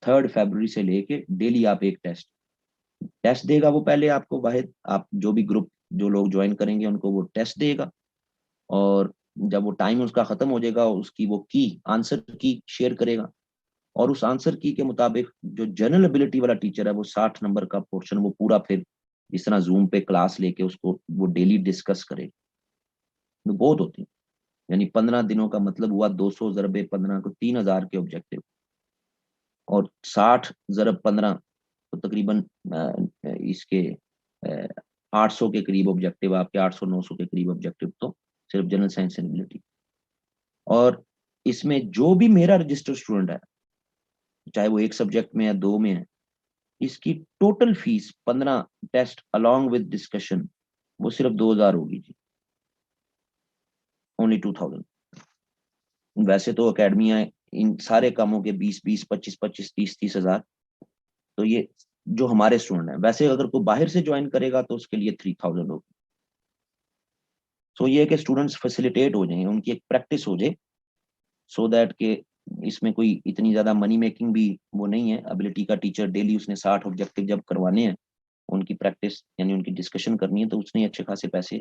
3 فیبروری سے لے کے ڈیلی آپ ایک ٹیسٹ دے گا. وہ پہلے آپ کو واحد آپ جو بھی گروپ جو لوگ جوائن کریں گے ان کو وہ ٹیسٹ دے گا. اور جب وہ ٹائم اس کا ختم ہو جائے گا اس کی وہ کی آنسر کی شیئر کرے گا. اور اس آنسر کی کے مطابق جو جنرل ابیلٹی والا ٹیچر ہے وہ 60 نمبر کا پورشن وہ پورا پھر اس طرح زوم پہ کلاس لے کے اس کو وہ ڈیلی ڈسکس کرے. بہت ہوتی ہیں. یعنی 15 دنوں کا مطلب ہوا 200 ضرب 15 کو 3000 کے آبجیکٹو. اور 60 ضرب 15 تو تقریباً اس کے 800 کے قریب آبجیکٹو، آپ کے 800 900 کے قریب آبجیکٹو تو صرف جنرل سائنس اینڈ ابیلٹی. اور اس میں جو بھی میرا رجسٹر اسٹوڈنٹ ہے چاہے وہ ایک سبجیکٹ میں یا 2 میں ہے، اس کی total fees 15 test along with discussion وہ صرف 2000 ہوگی جی. only 2000. ویسے تو اکیڈمیاں ان سارے کاموں کے 20 20 25 25 30 30 ہزار. تو یہ جو ہمارے اسٹوڈنٹ ہیں. ویسے اگر کوئی باہر سے جوائن کرے گا تو اس کے لیے 3000 ہوگی. سو یہ کہ اسٹوڈنٹس فیسیلیٹیٹ ہو جائیں, ان کی ایک پریکٹس ہو جائے, سو دیٹ کہ اس میں کوئی اتنی زیادہ منی میکنگ بھی وہ نہیں ہے. ابلٹی کا ٹیچر ڈیلی اس نے 60 آبجیکٹو جب کروانے ہیں, ان کی پریکٹس یعنی ان کی ڈسکشن کرنی ہے, تو اس نے اچھے خاصے پیسے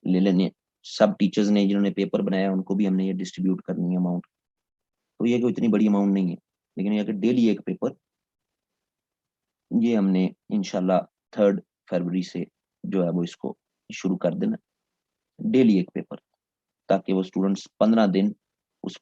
لے لینے ہیں. سب ٹیچرز نے جنہوں نے پیپر بنایا ان کو بھی ہم نے یہ ڈسٹریبیوٹ کرنی ہے اماؤنٹ. تو یہ کوئی اتنی بڑی اماؤنٹ نہیں ہے, لیکن یہ کہ ڈیلی ایک پیپر یہ ہم نے انشاءاللہ 3 فروری سے جو ہے وہ اس کو شروع کر دینا, ڈیلی ایک پیپر, تاکہ وہ اسٹوڈنٹس 15 دن اس